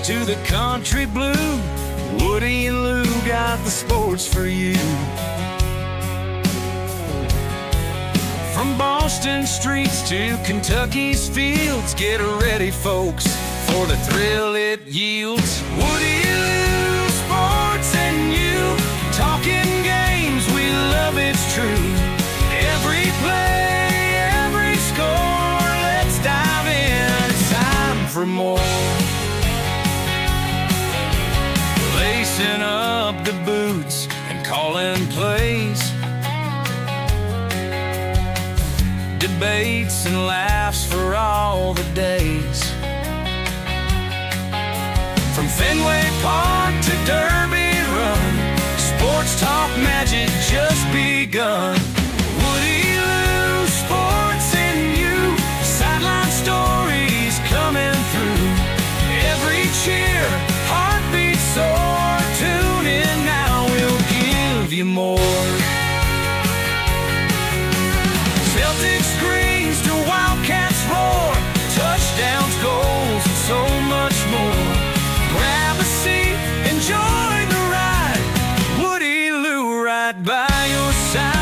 to the country blue, Woody and Lou got the sports for you. From Boston streets to Kentucky's fields, get ready, folks, for the thrill it yields. Woody and Lou, sports and you, talking games, we love it's true. Every play, every score, let's dive in, it's time for more. Lacing up the boots and calling plays, debates and laughs for all the days. From Fenway Park to Derby Run, sports talk magic just begun. Woody Lou, sports and you, sideline stories coming through. Every cheer, heartbeat soar, tune in now, we'll give you more. Celtics screams to Wildcats roar, touchdowns, goals, and so much more. Grab a seat, enjoy the ride, Woody Lou right by your side.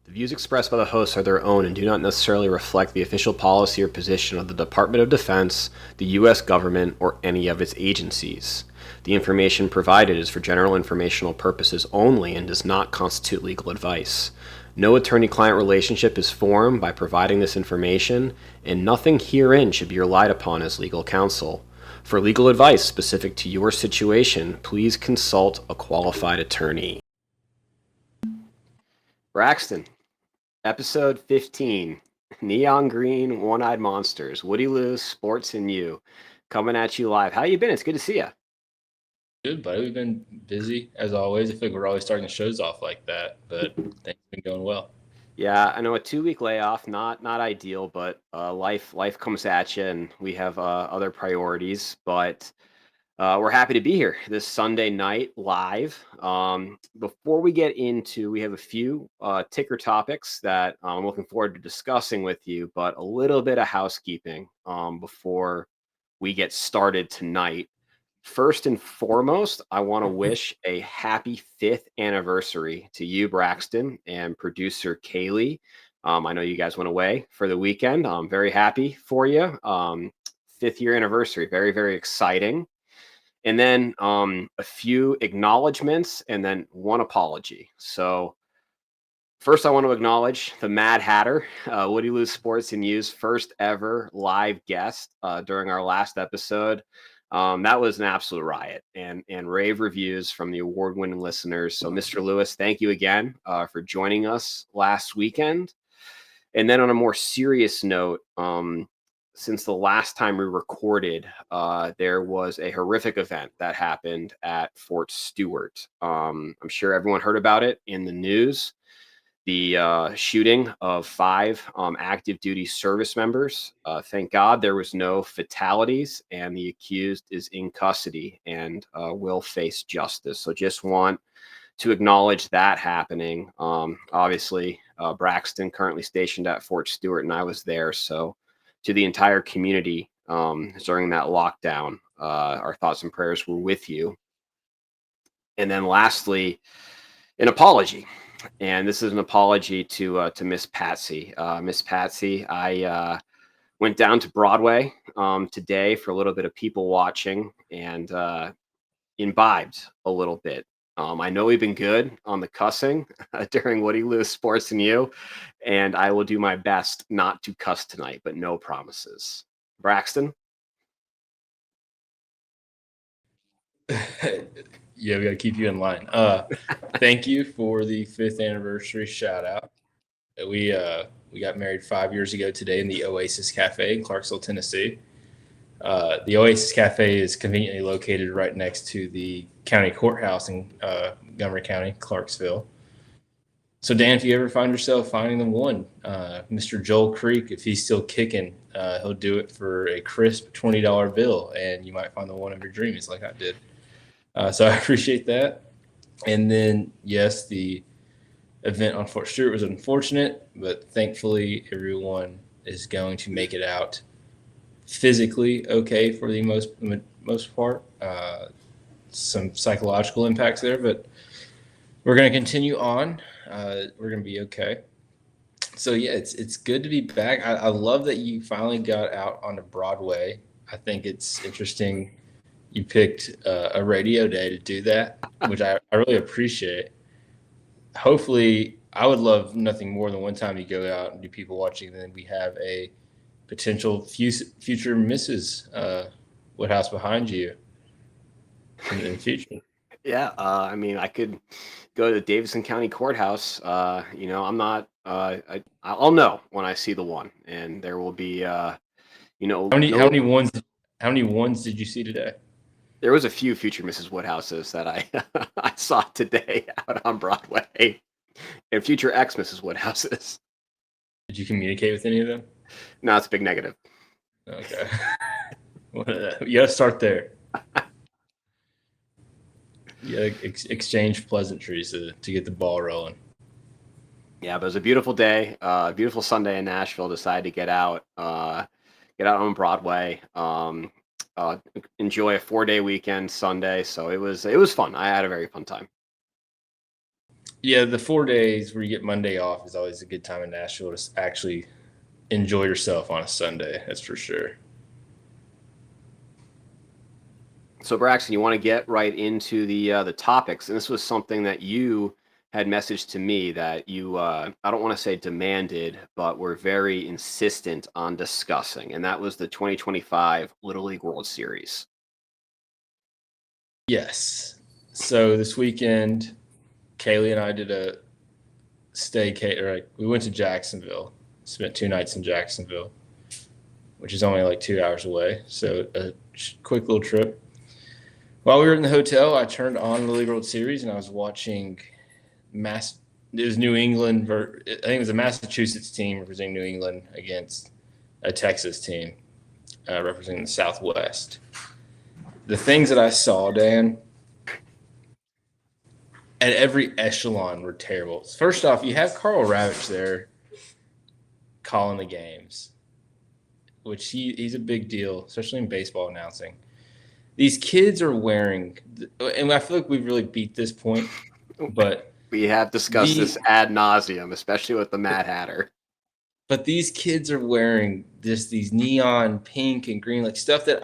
The views expressed by the hosts are their own and do not necessarily reflect the official policy or position of the Department of Defense, the U.S. government, or any of its agencies. The information provided is for general informational purposes only and does not constitute legal advice. No attorney-client relationship is formed by providing this information, and nothing herein should be relied upon as legal counsel. For legal advice specific to your situation, please consult a qualified attorney. Braxton, episode 15, Neon Green, One-Eyed Monsters, Woody Lou, Sports and You, coming at you live. How you been? It's good to see you. Good, buddy. We've been busy as always. I feel like we're always starting the shows off like that, but things have been going well. Yeah, I know a 2-week layoff, not ideal, but life comes at you, and we have other priorities. But we're happy to be here this Sunday night live. Before we get into, we have a few ticker topics that I'm looking forward to discussing with you, but a little bit of housekeeping before we get started tonight. First and foremost, I want to wish a happy 5th anniversary to you, Braxton, and producer Kaylee. I know you guys went away for the weekend. I'm very happy for you. 5th year anniversary, very, very exciting. And then a few acknowledgments and then one apology. So first, I want to acknowledge the Mad Hatter, Woody Lou Sports and You's first ever live guest during our last episode. That was an absolute riot and rave reviews from the award-winning listeners. So Mr. Lewis, thank you again for joining us last weekend. And then on a more serious note, since the last time we recorded, there was a horrific event that happened at Fort Stewart. I'm sure everyone heard about it in the news. The shooting of 5 active duty service members. Thank God there was no fatalities, and the accused is in custody and will face justice. So just want to acknowledge that happening. Obviously, Braxton currently stationed at Fort Stewart, and I was there. So to the entire community during that lockdown, our thoughts and prayers were with you. And then lastly, an apology. And this is an apology to Miss Patsy. Miss Patsy, I went down to Broadway today for a little bit of people watching and imbibed a little bit. I know we've been good on the cussing during Woody Lou Sports and You, and I will do my best not to cuss tonight, but no promises. Braxton? Yeah, we got to keep you in line. Thank you for the 5th anniversary shout out. We got married 5 years ago today in the Oasis Cafe in Clarksville, Tennessee. The Oasis Cafe is conveniently located right next to the county courthouse in Montgomery County, Clarksville. So, Dan, if you ever find yourself finding the one, Mr. Joel Creek, if he's still kicking, he'll do it for a crisp $20 bill, and you might find the one of your dreams like I did. So I appreciate that. And then, yes, the event on Fort Stewart was unfortunate, but thankfully everyone is going to make it out physically okay for the most part. Some psychological impacts there, but we're going to continue on. We're going to be okay. So yeah, it's good to be back. I love that you finally got out onto Broadway. I think it's interesting you picked a radio day to do that, which I really appreciate. Hopefully, I would love nothing more than one time you go out and do people watching, and then we have a potential future Mrs. Woodhouse behind you in the future. Yeah, I mean, I could go to the Davidson County Courthouse. I'm not. I'll know when I see the one, and there will be. How many ones did you see today? There was a few future Mrs. Woodhouses that I I saw today out on Broadway, and future ex Mrs. Woodhouses. Did you communicate with any of them? No, it's a big negative. Okay. You gotta start there. You gotta exchange pleasantries to get the ball rolling. Yeah, but it was a beautiful day, beautiful Sunday in Nashville. Decided to get out on Broadway, enjoy a 4-day weekend Sunday. So it was fun. I had a very fun time. Yeah, the 4 days where you get Monday off is always a good time in Nashville to actually enjoy yourself on a Sunday. That's for sure. So Braxton, you want to get right into the topics, and this was something that you had messaged to me that you I don't want to say demanded, but were very insistent on discussing, and that was the 2025 Little League World Series. Yes. So this weekend, Kaylee and I did a staycation. We went to Jacksonville, spent 2 nights in Jacksonville, which is only like 2 hours away. So a quick little trip. While we were in the hotel, I turned on the League World Series and I was watching it was New England. I think it was a Massachusetts team representing New England against a Texas team representing the Southwest. The things that I saw, Dan, at every echelon were terrible. First off, you have Carl Ravitch there calling the games, which he's a big deal, especially in baseball announcing. These kids are wearing, and I feel like we've really beat this point, but we have discussed this ad nauseum, especially with the Mad Hatter. But these kids are wearing these neon pink and green, like stuff that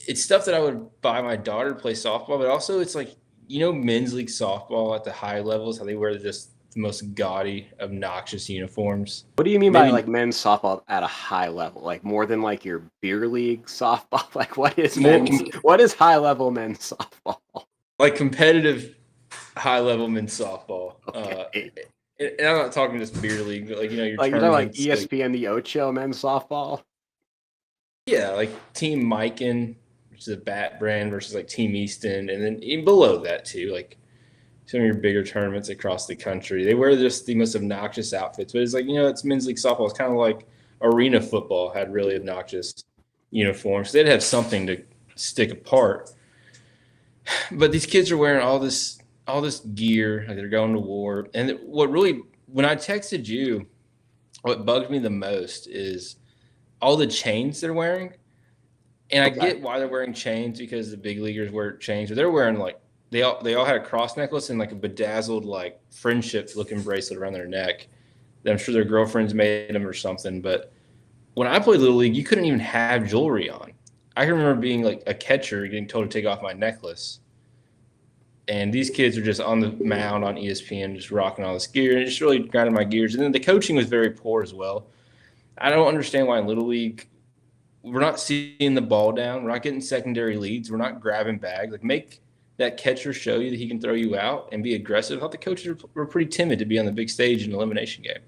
it's stuff that I would buy my daughter to play softball, but also it's like, men's league softball at the high levels, how they wear just the most gaudy, obnoxious uniforms. What do you mean by like men's softball at a high level? Like more than like your beer league softball? Like what is high level men's softball? Like competitive high level men's softball. Okay. And I'm not talking just beer league, but your like ESPN the Ocho men's softball. Yeah, like Team Mikan, which is a bat brand, versus like Team Easton, and then even below that too, like some of your bigger tournaments across the country. They wear just the most obnoxious outfits, but it's like, it's men's league softball. It's kind of like arena football had really obnoxious uniforms. They'd have something to stick apart. But these kids are wearing all this gear, like they're going to war. And when I texted you, what bugged me the most is all the chains they're wearing. And I get why they're wearing chains, because the big leaguers wear chains, but they're wearing like, they all had a cross necklace and like a bedazzled like friendship looking bracelet around their neck. I'm sure their girlfriends made them or something. But when I played Little League, you couldn't even have jewelry on. I can remember being like a catcher getting told to take off my necklace. And these kids are just on the mound on ESPN, just rocking all this gear and just really grinding my gears. And then the coaching was very poor as well. I don't understand why in Little League we're not seeing the ball down. We're not getting secondary leads. We're not grabbing bags. Like, make that catcher show you that he can throw you out and be aggressive. I thought the coaches were pretty timid to be on the big stage in an elimination game.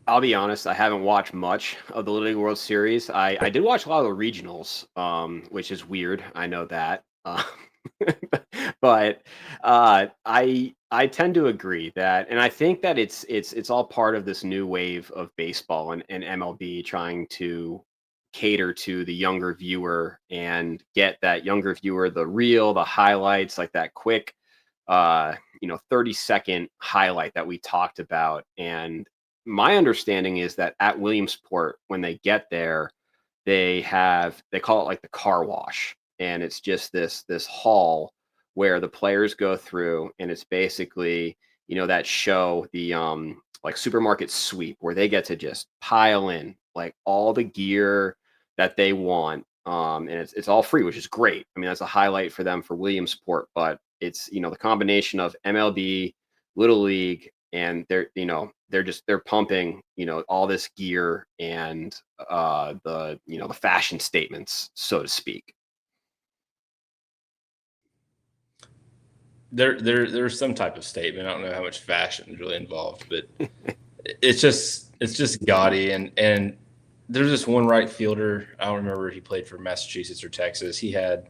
I'll be honest, I haven't watched much of the Little League World Series. I did watch a lot of the regionals, which is weird. I know that. But I tend to agree that, and I think that it's all part of this new wave of baseball and MLB trying to cater to the younger viewer and get that younger viewer the highlights, like that quick 30-second highlight that we talked about. And my understanding is that at Williamsport, when they get there, they call it like the car wash, and it's just this hall where the players go through, and it's basically that show, the like supermarket sweep, where they get to just pile in like all the gear that they want, and it's all free, which is great. I mean, that's a highlight for them for Williamsport. But it's the combination of MLB, Little League, and they're pumping all this gear and the fashion statements, so to speak. There's some type of statement. I don't know how much fashion is really involved, but it's just gaudy. And there's this one right fielder. I don't remember if he played for Massachusetts or Texas. He had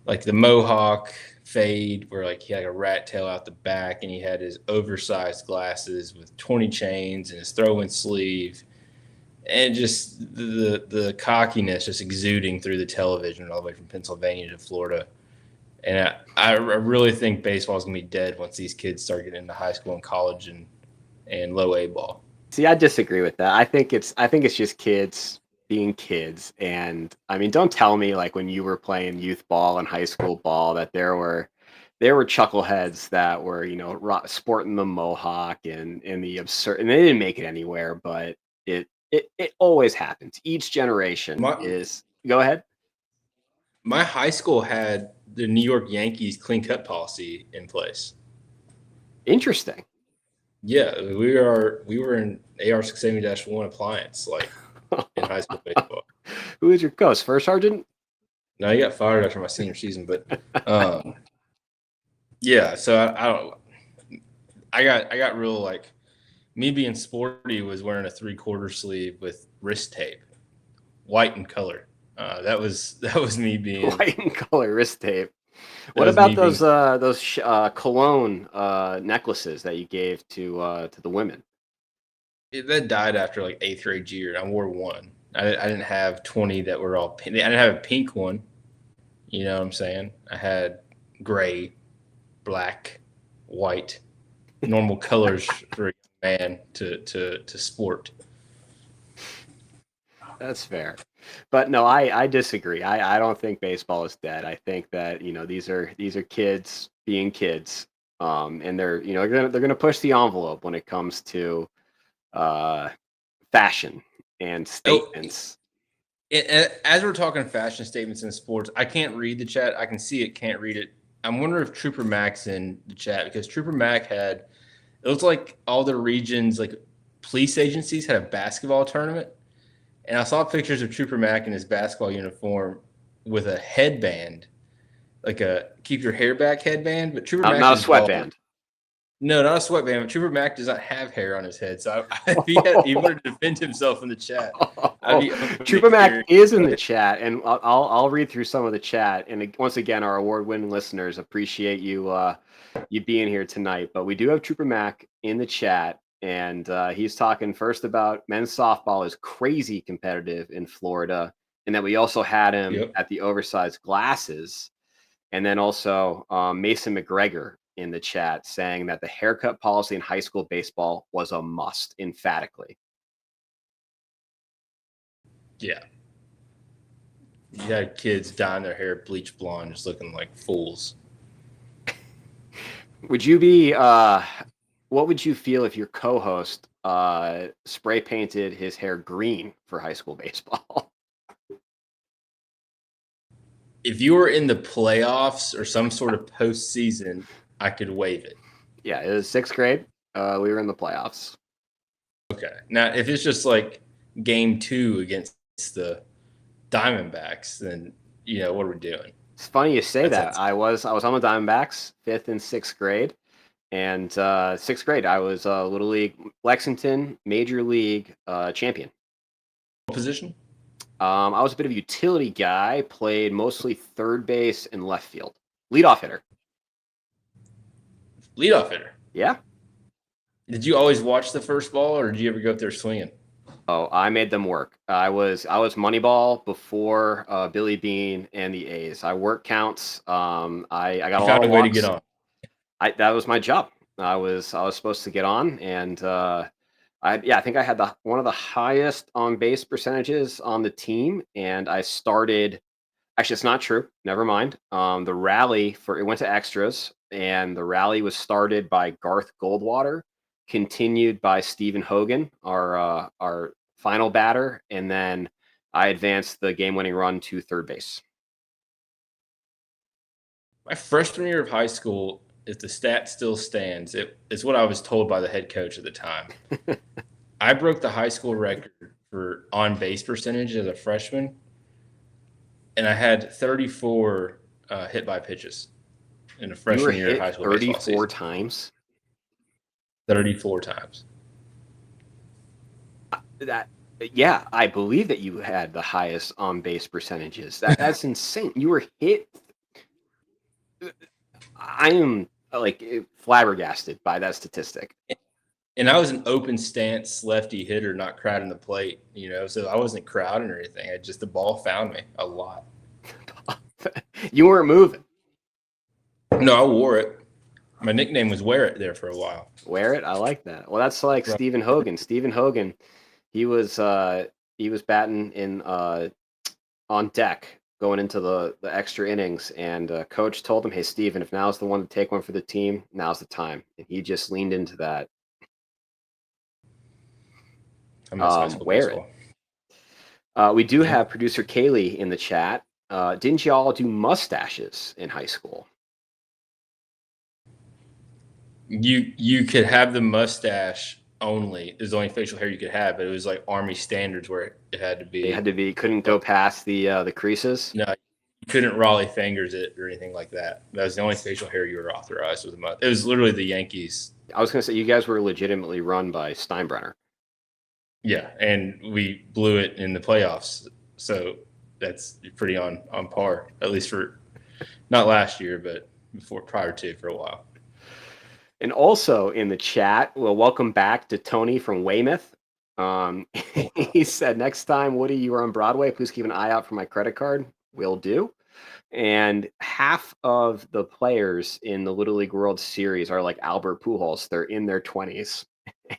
like the mohawk fade, where like he had a rat tail out the back, and he had his oversized glasses with 20 chains and his throw-in sleeve, and just the cockiness just exuding through the television all the way from Pennsylvania to Florida. And I really think baseball is going to be dead once these kids start getting into high school and college and low A ball. See, I disagree with that. I think it's just kids being kids. And I mean, don't tell me like when you were playing youth ball and high school ball that there were chuckleheads that were sporting the mohawk and the absurd, and they didn't make it anywhere. But it always happens. Each generation is. Go ahead. My high school had the New York Yankees clean cut policy in place. Interesting. Yeah, we were in AR 670-1 appliance, like in high school baseball. Who was your coach? First sergeant? No, he got fired after my senior season, but yeah. So I got real, like, me being sporty was wearing a 3/4 sleeve with wrist tape, white in color. That was me being white and color wrist tape. What about those cologne necklaces that you gave to the women? That died after like 8th grade year. I wore one. I didn't have 20 that were all pink. I didn't have a pink one. You know what I'm saying? I had gray, black, white, normal colors for a man to sport. That's fair. But no, I disagree. I don't think baseball is dead. I think that these are kids being kids, and they're they're gonna push the envelope when it comes to fashion and statements. As we're talking fashion statements in sports, I can't read the chat. I can see it, can't read it. I'm wondering if Trooper Mac's in the chat, because Trooper Mac it looks like all the regions, like police agencies, had a basketball tournament. And I saw pictures of Trooper Mac in his basketball uniform with a headband, like a keep your hair back headband. But Trooper Mac, not a sweatband. No, not a sweatband. But Trooper Mac does not have hair on his head, so if he wanted to defend himself in the chat. Trooper Mac is in the chat, and I'll read through some of the chat. And once again, our award-winning listeners appreciate you being here tonight. But we do have Trooper Mac in the chat. And he's talking first about men's softball is crazy competitive in Florida, and that we also had him at the oversized glasses. And then also Mason McGregor in the chat saying that the haircut policy in high school baseball was a must, emphatically. Yeah. You had kids dyeing their hair bleach blonde, just looking like fools. Would you be what would you feel if your co-host spray painted his hair green for high school baseball? If you were in the playoffs or some sort of postseason, I could waive it. Yeah, it was 6th grade. We were in the playoffs. Okay. Now, if it's just like game 2 against the Diamondbacks, then what are we doing? It's funny you say that. I was on the Diamondbacks 5th and 6th grade. And 6th grade, I was a Little League Lexington Major League champion. What position? I was a bit of a utility guy, played mostly third base and left field. Leadoff hitter. Leadoff hitter? Yeah. Did you always watch the first ball, or did you ever go up there swinging? Oh, I made them work. I was Moneyball before Billy Bean and the A's. I work counts. I got You a lot found of a way to get walks. on. That was my job. I was supposed to get on, and I think I had the one of the highest on base percentages on the team, and I started. Actually, it's not true. Never mind. The rally for it went to extras, and the rally was started by Garth Goldwater, continued by Stephen Hogan, our final batter, and then I advanced the game-winning run to third base. My freshman year of high school, if the stat still stands, it's what I was told by the head coach at the time. I broke the high school record for on base percentage as a freshman, and I had 34 hit by pitches in the You were freshman year of hit high school baseball 34 season. times. 34 times. That Yeah, I believe that you had the highest on base percentages. That's insane. You were hit. I am like flabbergasted by that statistic. And I was an open stance lefty hitter, not crowding the plate, so I wasn't crowding or anything. The ball found me a lot. You weren't moving. No, I wore it. My nickname was Wear It there for a while. Wear it. I like that. Well, that's like Right. Stephen Hogan. Stephen Hogan, he was batting in on deck going into the extra innings, and coach told him, "Hey, Stephen, if now's the one to take one for the team, now's the time." And he just leaned into that. I miss high school Wear it. baseball. We do Yeah. have producer Kaylee in the chat. Didn't y'all do mustaches in high school? You could have the mustache only. It was the only facial hair you could have, but it was like Army standards where it had to be. They had to be couldn't go past the creases. No, you couldn't Raleigh fingers it or anything like that. That was the only facial hair you were authorized with a mustache. It was literally the Yankees. I was gonna say you guys were legitimately run by Steinbrenner. Yeah, and we blew it in the playoffs. So that's pretty on par, at least for not last year, but prior to for a while. And also in the chat, well, welcome back to Tony from Weymouth. He said, next time, Woody, you are on Broadway, please keep an eye out for my credit card. Will do. And half of the players in the Little League World Series are like Albert Pujols. They're in their 20s.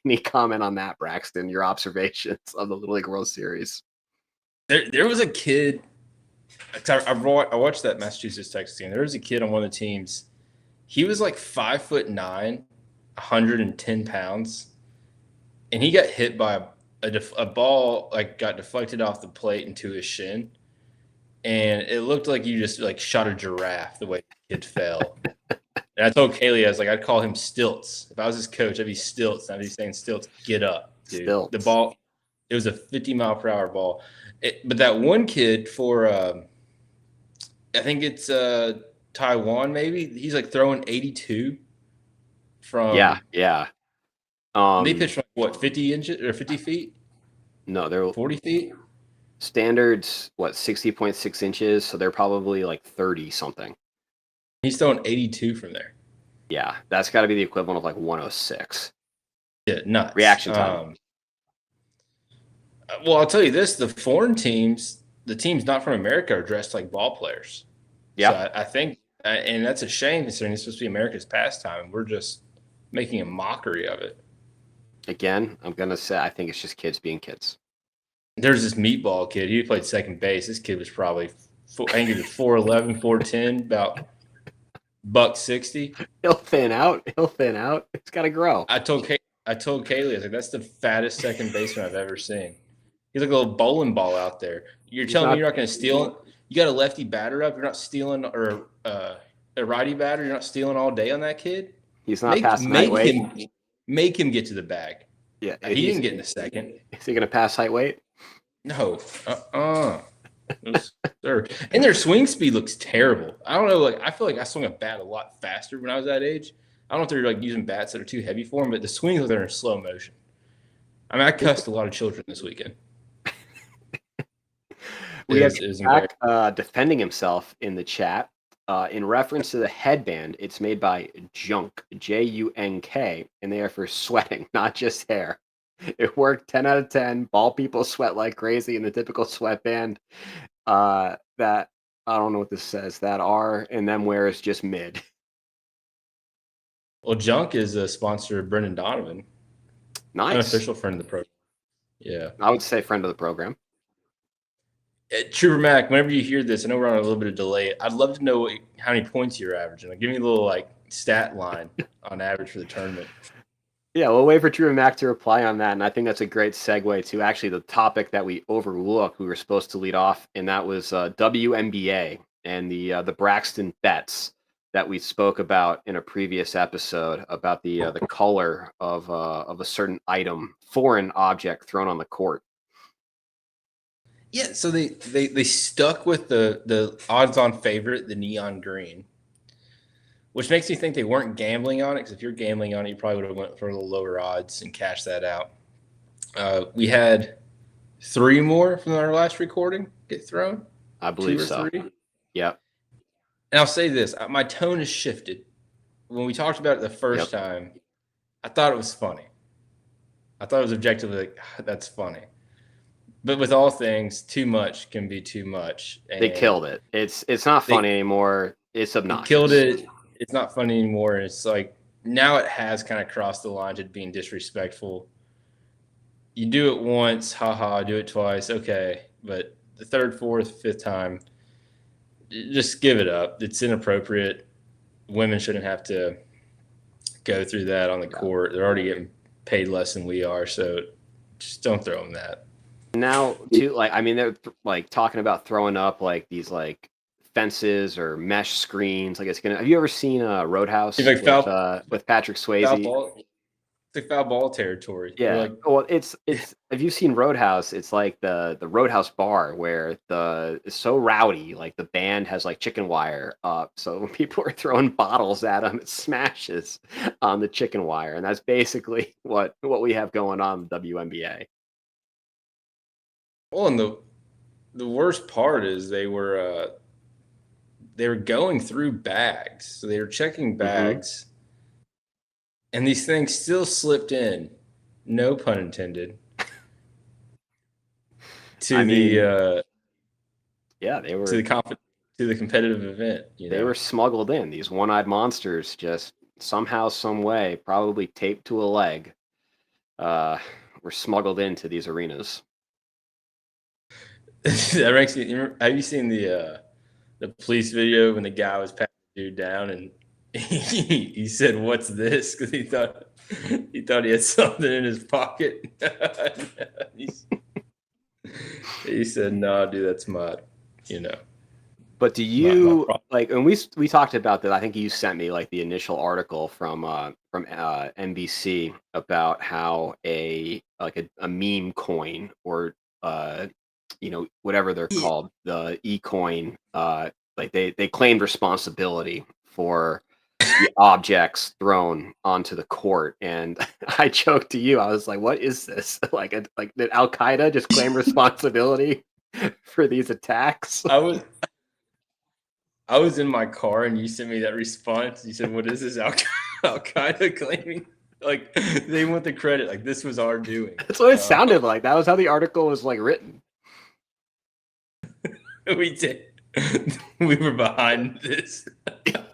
Any comment on that, Braxton? Your observations of the Little League World Series? There was a kid. I watched that Massachusetts Texas team. There was a kid on one of the teams. He was like 5'9", 110 pounds, and he got hit by a ball, like got deflected off the plate into his shin, and it looked like you just like shot a giraffe the way the kid fell. And I told Kaylee, I was like, I'd call him Stilts. If I was his coach, I'd be Stilts. I'd be saying, Stilts, get up, dude. Stilts. The ball, it was a 50-mile-per-hour ball. But that one kid for, I think it's Taiwan, maybe. He's like throwing 82 from. Yeah. They pitched from what, 50 inches or 50 feet? No, they're 40 feet. Standards, 60.6 inches. So they're probably like 30 something. He's throwing 82 from there. Yeah, that's got to be the equivalent of like 106. Yeah, nuts. Reaction time. Well, I'll tell you this: the foreign teams, the teams not from America, are dressed like ball players. Yeah, so I think, and that's a shame considering it's supposed to be America's pastime, and we're just making a mockery of it. Again, I'm gonna say I think it's just kids being kids. There's this meatball kid. He played second base. This kid was probably, I think he was 4'11", 4'10", about $160. He'll thin out. It's got to grow. I told Kaylee, I was like, that's the fattest second baseman I've ever seen. He's like a little bowling ball out there. You're telling me you're not going to steal? You got a lefty batter up. You're not stealing, or a righty batter. You're not stealing all day on that kid. He's not passing height weight. Make him get to the bag. Yeah, he didn't get in the second. Is he going to pass height weight? No. And their swing speed looks terrible. I don't know. Like, I feel like I swung a bat a lot faster when I was that age. I don't know if they're like using bats that are too heavy for them, but the swings are in slow motion. I mean, I cussed a lot of children this weekend. We have Jack defending himself in the chat. In reference to the headband, it's made by Junk, Junk, and they are for sweating, not just hair. It worked 10 out of 10. Ball people sweat like crazy in the typical sweatband. That I don't know what this says. That R and them wear is just mid. Well, Junk is a sponsor of Brendan Donovan, Nice. unofficial friend of the program. Yeah. I would say friend of the program. Trooper Mac, whenever you hear this, I know we're on a little bit of delay. I'd love to know how many points you're averaging. Like, give me a little stat line on average for the tournament. Yeah, we'll wait for Trooper Mac to reply on that, and I think that's a great segue to actually the topic that we overlooked. We were supposed to lead off, and that was WNBA and the Braxton bets that we spoke about in a previous episode about the color of a certain item, foreign object thrown on the court. Yeah, so they stuck with the odds-on favorite, the neon green, which makes me think they weren't gambling on it, because if you're gambling on it, you probably would have went for a little lower odds and cashed that out. We had 3 more from our last recording get thrown. I believe 2 or so. 3. Yep. And I'll say this, my tone has shifted. When we talked about it the first time, I thought it was funny. I thought it was objectively like, that's funny. But with all things, too much can be too much. And they killed it. It's not funny anymore. It's obnoxious. They killed it. It's not funny anymore. And it's like now it has kind of crossed the line to being disrespectful. You do it once, haha, do it twice, okay. But the 3rd, 4th, 5th time, just give it up. It's inappropriate. Women shouldn't have to go through that on the court. They're already getting paid less than we are, so just don't throw them that. Now, too, they're like talking about throwing up like these like fences or mesh screens. Like it's gonna. Have you ever seen Roadhouse with Patrick Swayze? It's like foul ball territory. Yeah. Well, it's. Have you seen Roadhouse? It's like the Roadhouse bar where it's so rowdy. Like the band has like chicken wire up, so when people are throwing bottles at them, it smashes on the chicken wire, and that's basically what we have going on in the WNBA. Well, and the worst part is they were going through bags, so they were checking bags, and these things still slipped in, no pun intended, to they were to the competitive event. They were smuggled in. These one-eyed monsters just somehow, some way, probably taped to a leg, were smuggled into these arenas. That makes me. Have you seen the police video when the guy was patting the dude down and he said, "What's this?" Because he thought he had something in his pocket. He said, "No, dude, that's mud." But do you like? And we talked about that. I think you sent me like the initial article from NBC about how a meme coin or whatever they're called, the e-coin, like they claimed responsibility for the objects thrown onto the court. And I joked to you, I was like, what is this? Like did Al Qaeda just claim responsibility for these attacks? I was in my car and you sent me that response. You said, what is this Al Qaeda claiming? Like they want the credit, like this was our doing. That's what it sounded like. That was how the article was like written. We did. We were behind this.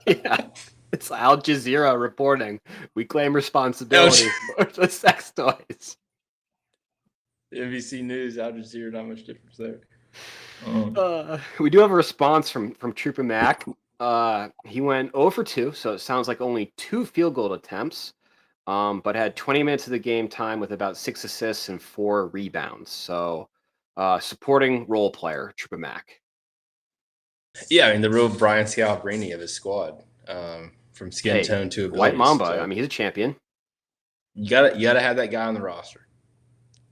Yeah. It's Al Jazeera reporting. We claim responsibility for the sex toys. NBC News, Al Jazeera, not much difference there. We do have a response from Trooper Mac. He went 0 for 2, so it sounds like only 2 field goal attempts, but had 20 minutes of the game time with about 6 assists and 4 rebounds. So supporting role player, Trooper Mac. Yeah, I mean, the real Brian Scalabrine of his squad, from skin tone to ability. White Mamba. So, I mean, he's a champion. You gotta have that guy on the roster.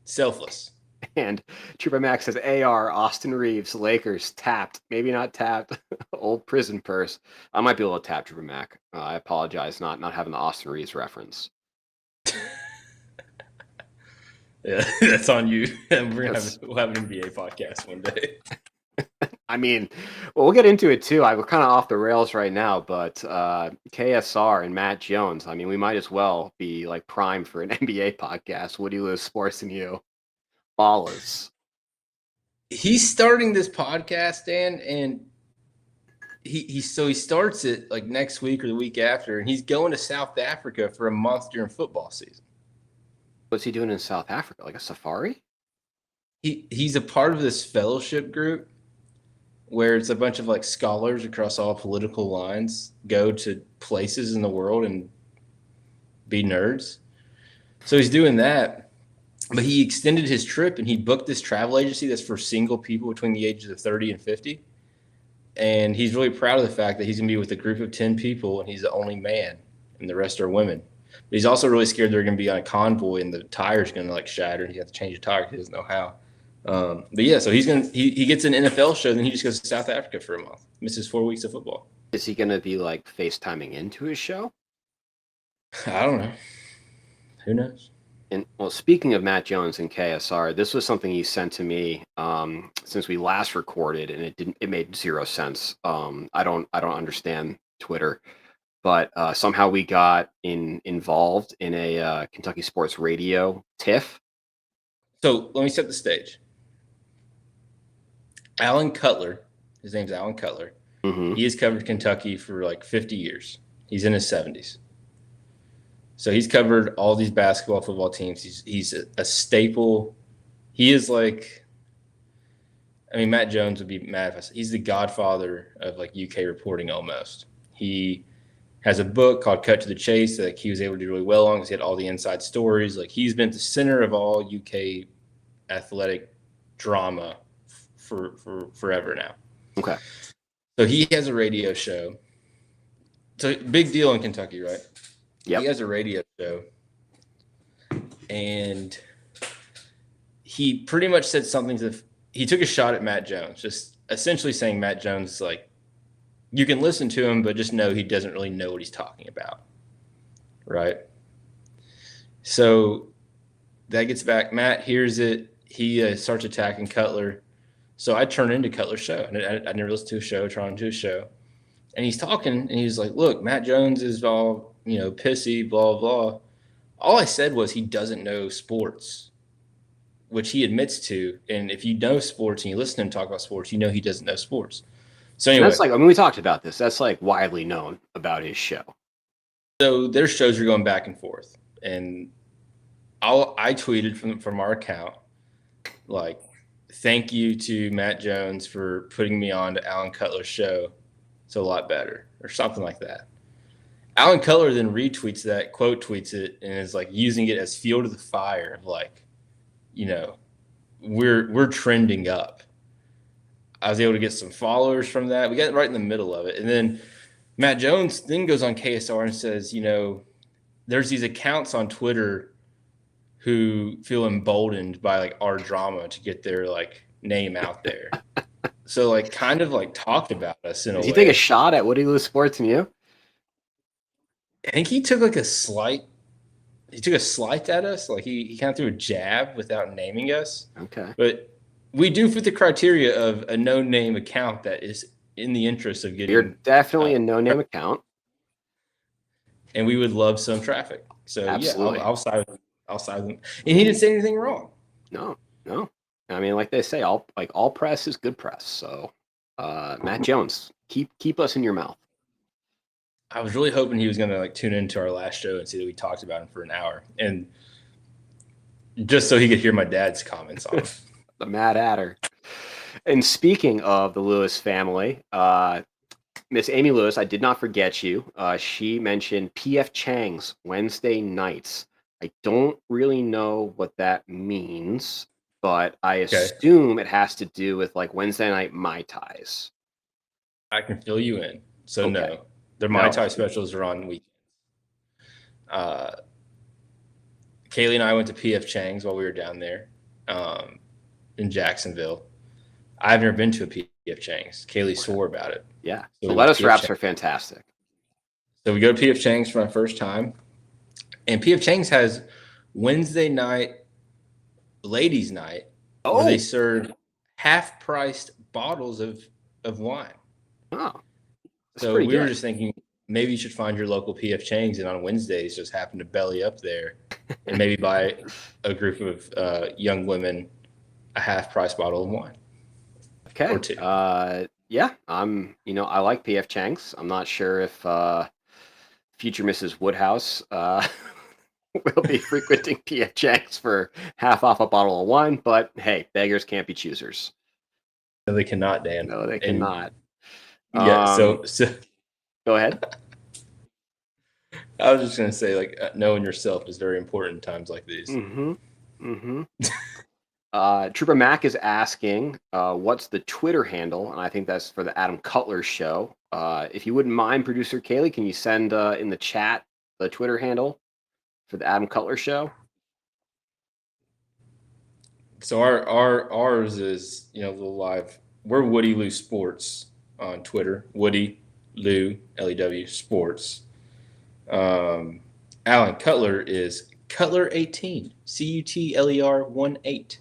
Selfless. And Trooper Max says, AR, Austin Reeves, Lakers, tapped. Maybe not tapped. Old prison purse. I might be able to tap Trooper Mac. I apologize not having the Austin Reeves reference. Yeah, that's on you. We'll have an NBA podcast one day. I mean, well, we'll get into it too. We're kind of off the rails right now, but KSR and Matt Jones. I mean, we might as well be like prime for an NBA podcast. Woody Lewis Sports and you, Ballas. He's starting this podcast, Dan, and he starts it like next week or the week after, and he's going to South Africa for a month during football season. What's he doing in South Africa? Like a safari? He's a part of this fellowship group where it's a bunch of like scholars across all political lines go to places in the world and be nerds. So he's doing that, but he extended his trip and he booked this travel agency that's for single people between the ages of 30 and 50. And he's really proud of the fact that he's going to be with a group of 10 people and he's the only man and the rest are women. But he's also really scared they're going to be on a convoy and the tire's going to like shatter and he has to change the tire because he doesn't know how. But yeah, so he gets an NFL show, then he just goes to South Africa for a month, misses 4 weeks of football. Is he going to be like FaceTiming into his show? I don't know. Who knows? And well, speaking of Matt Jones and KSR, this was something he sent to me since we last recorded, and it made zero sense. I don't understand Twitter, but somehow we got involved in a Kentucky Sports Radio tiff. So let me set the stage. Alan Cutler, his name's Alan Cutler. Mm-hmm. He has covered Kentucky for like 50 years. He's in his 70s. So he's covered all these basketball, football teams. He's a staple. He is like, I mean, Matt Jones would be mad if I said he's the godfather of like UK reporting almost. He has a book called Cut to the Chase that he was able to do really well on because he had all the inside stories. Like he's been at the center of all UK athletic drama for forever now. Okay. So he has a radio show. So big deal in Kentucky, right? Yep. He has a radio show. And he pretty much said something he took a shot at Matt Jones, just essentially saying Matt Jones, like, you can listen to him, but just know he doesn't really know what he's talking about. Right? So that gets back. Matt hears it. He starts attacking Cutler. So I turn into Cutler's show. I never listened to a show, trying to do a show. And he's talking, and he's like, look, Matt Jones is all, pissy, blah, blah. All I said was he doesn't know sports, which he admits to. And if you know sports and you listen to him talk about sports, you know he doesn't know sports. So anyway. That's like, I mean, we talked about this. That's like widely known about his show. So their shows are going back and forth. And I tweeted from our account, like, thank you to Matt Jones for putting me on to Alan Cutler's show. It's a lot better, or something like that. Alan Cutler then retweets that, quote tweets it, and is like using it as fuel to the fire of like, we're trending up. I was able to get some followers from that. We got right in the middle of it. And then Matt Jones then goes on KSR and says, there's these accounts on Twitter who feel emboldened by like our drama to get their like name out there. So like kind of like talked about us in a way. Did you take a shot at Woody Lewis Sports and you? I think he took like a slight at us. Like he kind of threw a jab without naming us. Okay. But we do fit the criteria of a no-name account that is in the interest of getting. You're definitely a no-name account. And we would love some traffic. So absolutely. Yeah, I'll side with them. And he didn't say anything wrong. No. I mean, like they say, all press is good press. So Matt Jones, keep us in your mouth. I was really hoping he was going to like tune into our last show and see that we talked about him for an hour, and just so he could hear my dad's comments on it. The Mad Hatter. And speaking of the Lewis family, Miss Amy Lewis, I did not forget you. She mentioned P.F. Chang's Wednesday nights. I don't really know what that means, but I assume it has to do with like Wednesday night Mai Tais. I can fill you in. So no, their Mai Tai specials are on weekends. Kaylee and I went to P.F. Chang's while we were down there in Jacksonville. I've never been to a P.F. Chang's. Kaylee swore about it. Yeah, so the lettuce wraps are fantastic. So we go to P.F. Chang's for my first time. And P.F. Chang's has Wednesday night, ladies' night, where they serve half-priced bottles of of wine. Oh, that's So pretty we were good. just thinking maybe you should find your local PF Chang's and on Wednesdays just happen to belly up there and maybe buy a group of young women a half price bottle of wine or Okay. two. Yeah, I like PF Chang's. I'm not sure if future Mrs. Woodhouse will be frequenting PF Chang's for half off a bottle of wine, but hey, beggars can't be choosers. No, they cannot, Dan. No, they And cannot. yeah, Um, so Go ahead. I was just gonna say, like, knowing yourself is very important in times like these. Mm-hmm. Mm-hmm. Trooper Mac is asking, what's the Twitter handle? And I think that's for the Adam Cutler show. If you wouldn't mind, producer Kaylee, can you send in the chat the Twitter handle for the Adam Cutler show? So ours is the live. We're Woody Lou Sports on Twitter. Woody Lou LEW Sports. Alan Cutler is Cutler18 CUTLER 18.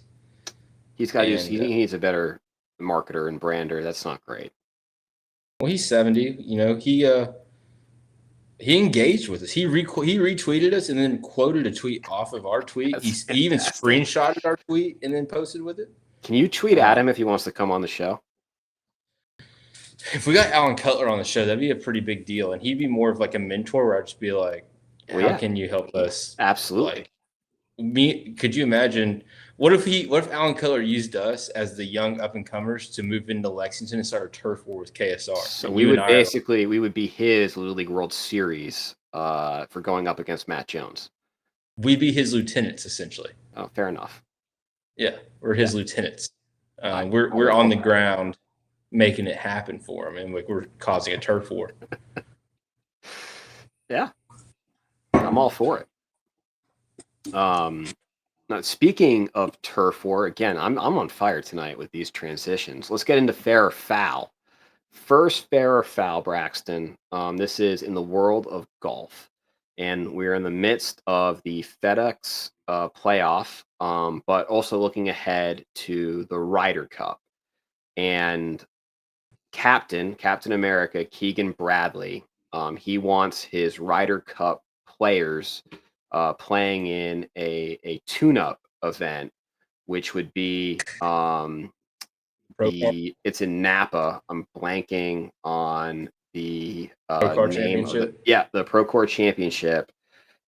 He's got to use. And He needs a better marketer and brander. That's not great. well, he's 70. He engaged with us. He retweeted us and then quoted a tweet off of our tweet. That's He even fantastic. screenshotted our tweet and then posted with it. Can you tweet at him if he wants to come on the show? If we got Alan Cutler on the show, that'd be a pretty big deal, and he'd be more of like a mentor where I'd just be like, "How Well, yeah. can you help us?" Absolutely. Like, could you imagine? What if Alan Cutler used us as the young up and comers to move into Lexington and start a turf war with KSR? So And we you would and I are- basically we would be his Little League World Series for going up against Matt Jones. we'd be his lieutenants essentially. Oh, fair enough. Yeah, we're his lieutenants. I We're would on hope the that. ground making it happen for him, and like we're causing a turf war. Yeah, I'm all for it. Now, speaking of turf war, again, I'm on fire tonight with these transitions. Let's get into fair or foul. First, fair or foul, Braxton. This is in the world of golf, and we're in the midst of the FedEx playoff, but also looking ahead to the Ryder Cup. And Captain America, Keegan Bradley, he wants his Ryder Cup players playing in a tune-up event, which would be it's in Napa. I'm blanking on the Pro-Car name of Championship? the Procore Championship,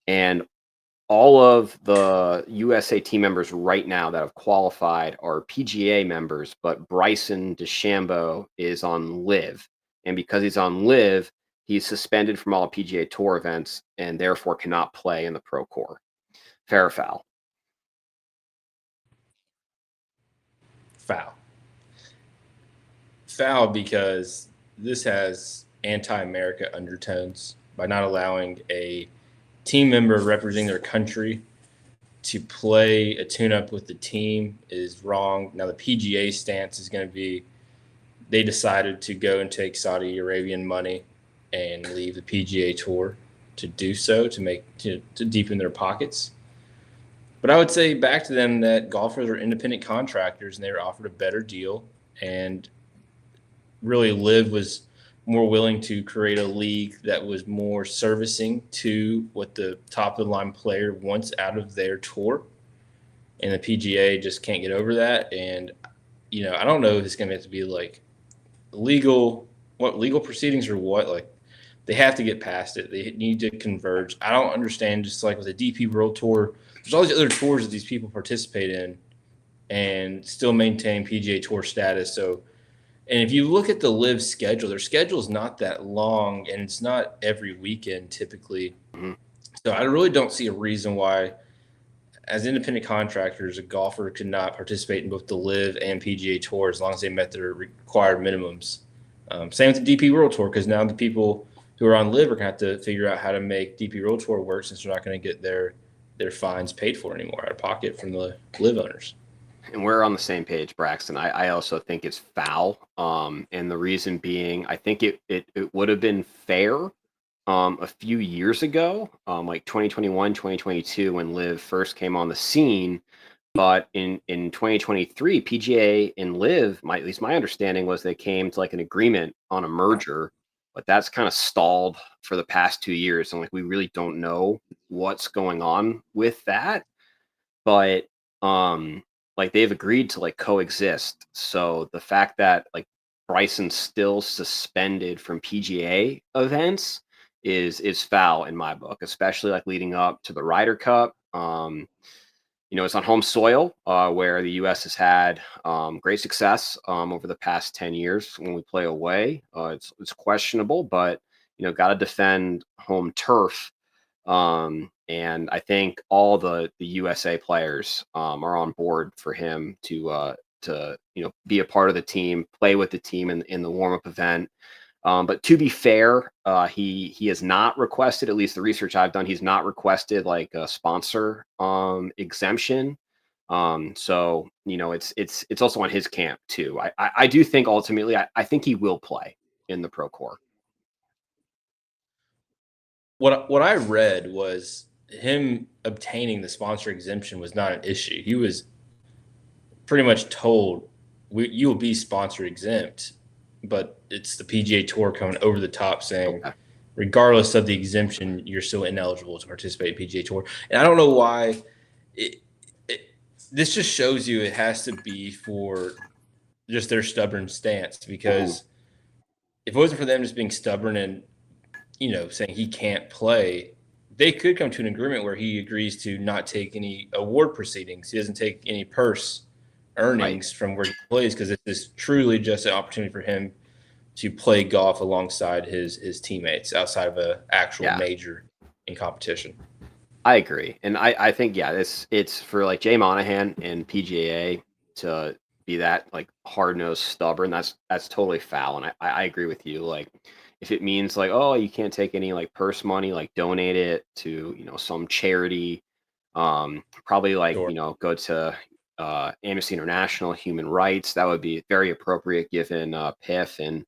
and all of the USA team members right now that have qualified are PGA members, but Bryson DeChambeau is on Live, and because he's on Live, he's suspended from all PGA Tour events and therefore cannot play in the Procore. Fair or foul? Foul. Foul because this has anti-America undertones by not allowing a team member representing their country to play a tune-up with the team is wrong. Now the PGA stance is going to be they decided to go and take Saudi Arabian money and leave the PGA Tour to do so to deepen their pockets. But I would say back to them that golfers are independent contractors and they were offered a better deal, and really Liv was more willing to create a league that was more servicing to what the top of the line player wants out of their tour. And the PGA just can't get over that. And, I don't know if it's going to have to be like legal proceedings or what. Like, they have to get past it. They need to converge. I don't understand, just like with the DP World Tour, there's all these other tours that these people participate in and still maintain PGA Tour status. So, and if you look at the Live schedule, their schedule is not that long, and it's not every weekend typically. Mm-hmm. So I really don't see a reason why, as independent contractors, a golfer could not participate in both the Live and PGA Tour as long as they met their required minimums. Same with the DP World Tour, because now the people who are on Live are going to have to figure out how to make DP World Tour work, since they're not going to get their fines paid for anymore out of pocket from the Live owners. And we're on the same page, Braxton. I also think it's foul. And the reason being, I think it would have been fair a few years ago, like 2021, 2022, when Liv first came on the scene. But in 2023, PGA and Live, at least my understanding was they came to like an agreement on a merger, but that's kind of stalled for the past 2 years, and like we really don't know what's going on with that. But like they've agreed to like coexist. So the fact that like Bryson's still suspended from PGA events is foul in my book, especially like leading up to the Ryder Cup. It's on home soil where the U.S. has had great success over the past 10 years when we play away. It's questionable, but got to defend home turf. And I think all the USA players are on board for him to be a part of the team, play with the team in the warm up event. But to be fair, he has not requested, at least the research I've done, he's not requested like a sponsor exemption. So it's also on his camp too. I do think ultimately I think he will play in the Pro Core. What I read was him obtaining the sponsor exemption was not an issue. He was pretty much told you will be sponsor exempt, but it's the PGA Tour coming over the top saying, Okay. regardless of the exemption, you're still ineligible to participate in PGA Tour. And I don't know why. This just shows you it has to be for just their stubborn stance, because if it wasn't for them just being stubborn and saying he can't play, they could come to an agreement where he agrees to not take any award proceedings. He doesn't take any purse earnings from where he plays, because it is truly just an opportunity for him to play golf alongside his teammates outside of an actual major in competition. I agree. And I think, it's for like Jay Monahan and PGA to be that like hard-nosed stubborn. That's totally foul. And I agree with you. Like if it means like, oh, you can't take any like purse money, like donate it to, some charity, probably like, Sure. go to Amnesty International, human rights. That would be very appropriate given PIF and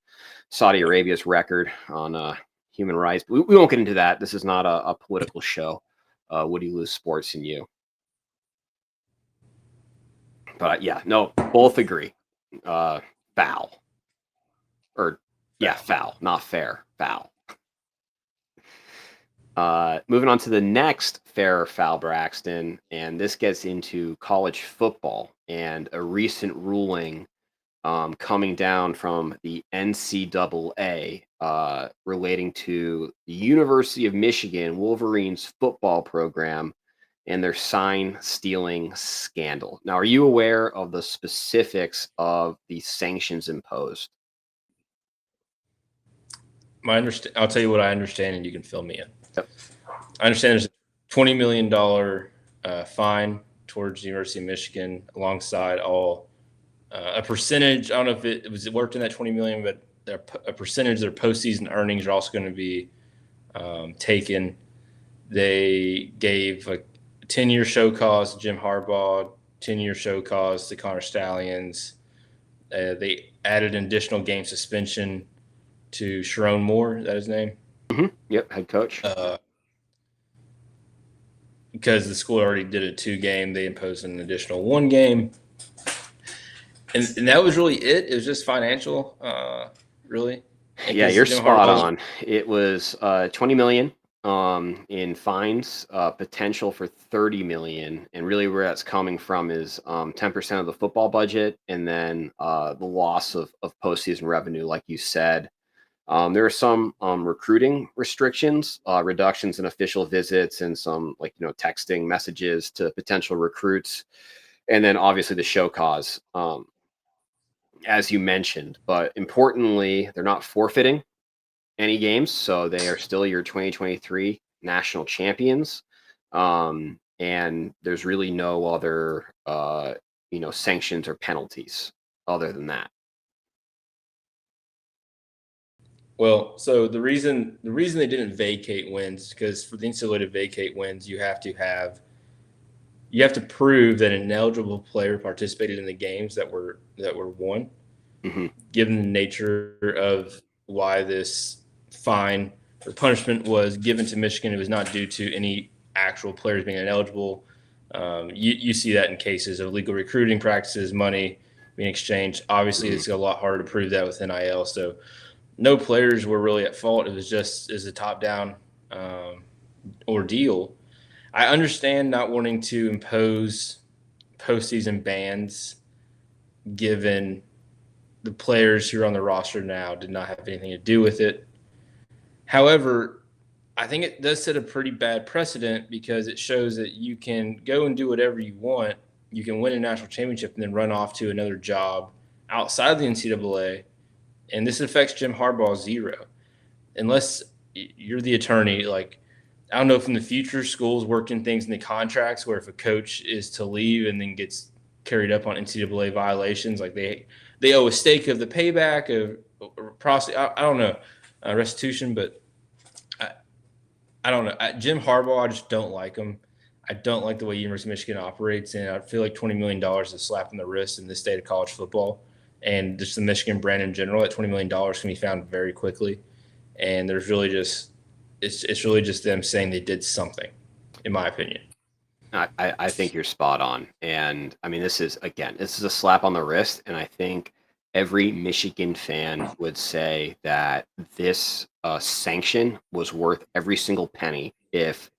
Saudi Arabia's record on human rights. We won't get into that. This is not a political show. Would you lose sports in you? But no, both agree. Foul. Or foul, not fair. Foul. Moving on to the next fair or foul, Braxton, and this gets into college football and a recent ruling coming down from the NCAA relating to the University of Michigan Wolverines football program and their sign stealing scandal. Now, are you aware of the specifics of the sanctions imposed? I'll tell you what I understand, and you can fill me in. Yep. I understand there's a $20 million fine towards the University of Michigan, alongside all a percentage. I don't know if it was worked in that $20 million, but a percentage of their postseason earnings are also going to be taken. They gave a 10-year show cause to Jim Harbaugh, 10-year show cause to Connor Stallions. They added an additional game suspension to Sharon Moore. Is that his name? Mm-hmm. Yep, head coach. Because the school already did a 2-game, they imposed an additional 1 game. And that was really it. It was just financial, really. Yeah, you're spot on. It was $20 million in fines, potential for $30 million, and really where that's coming from is 10% of the football budget, and then the loss of postseason revenue, like you said. There are some recruiting restrictions, reductions in official visits, and some texting messages to potential recruits, and then obviously the show cause, as you mentioned. But importantly, they're not forfeiting any games, so they are still your 2023 national champions. And there's really no other sanctions or penalties other than that. Well, so the reason they didn't vacate wins, because for the NCAA to vacate wins, you have to prove that an ineligible player participated in the games that were won. Mm-hmm. Given the nature of why this fine or punishment was given to Michigan, it was not due to any actual players being ineligible. You see that in cases of legal recruiting practices, money being exchanged. Obviously, it's a lot harder to prove that with NIL. So no players were really at fault. It was just as a top-down ordeal. I understand not wanting to impose postseason bans given the players who are on the roster now did not have anything to do with it. However, I think it does set a pretty bad precedent because it shows that you can go and do whatever you want. You can win a national championship and then run off to another job outside of the NCAA. And this affects Jim Harbaugh zero. Unless you're the attorney, like, I don't know if in the future schools work in things in the contracts where if a coach is to leave and then gets carried up on NCAA violations, like they owe a stake of the payback of I don't know, restitution, but I don't know. Jim Harbaugh, I just don't like him. I don't like the way University of Michigan operates, and I feel like $20 million is a slap in the wrist in this state of college football. And just the Michigan brand in general, that $20 million can be found very quickly. And there's really just it's really just them saying they did something, in my opinion. I think you're spot on. And I mean, this is a slap on the wrist. And I think every Michigan fan would say that this sanction was worth every single penny if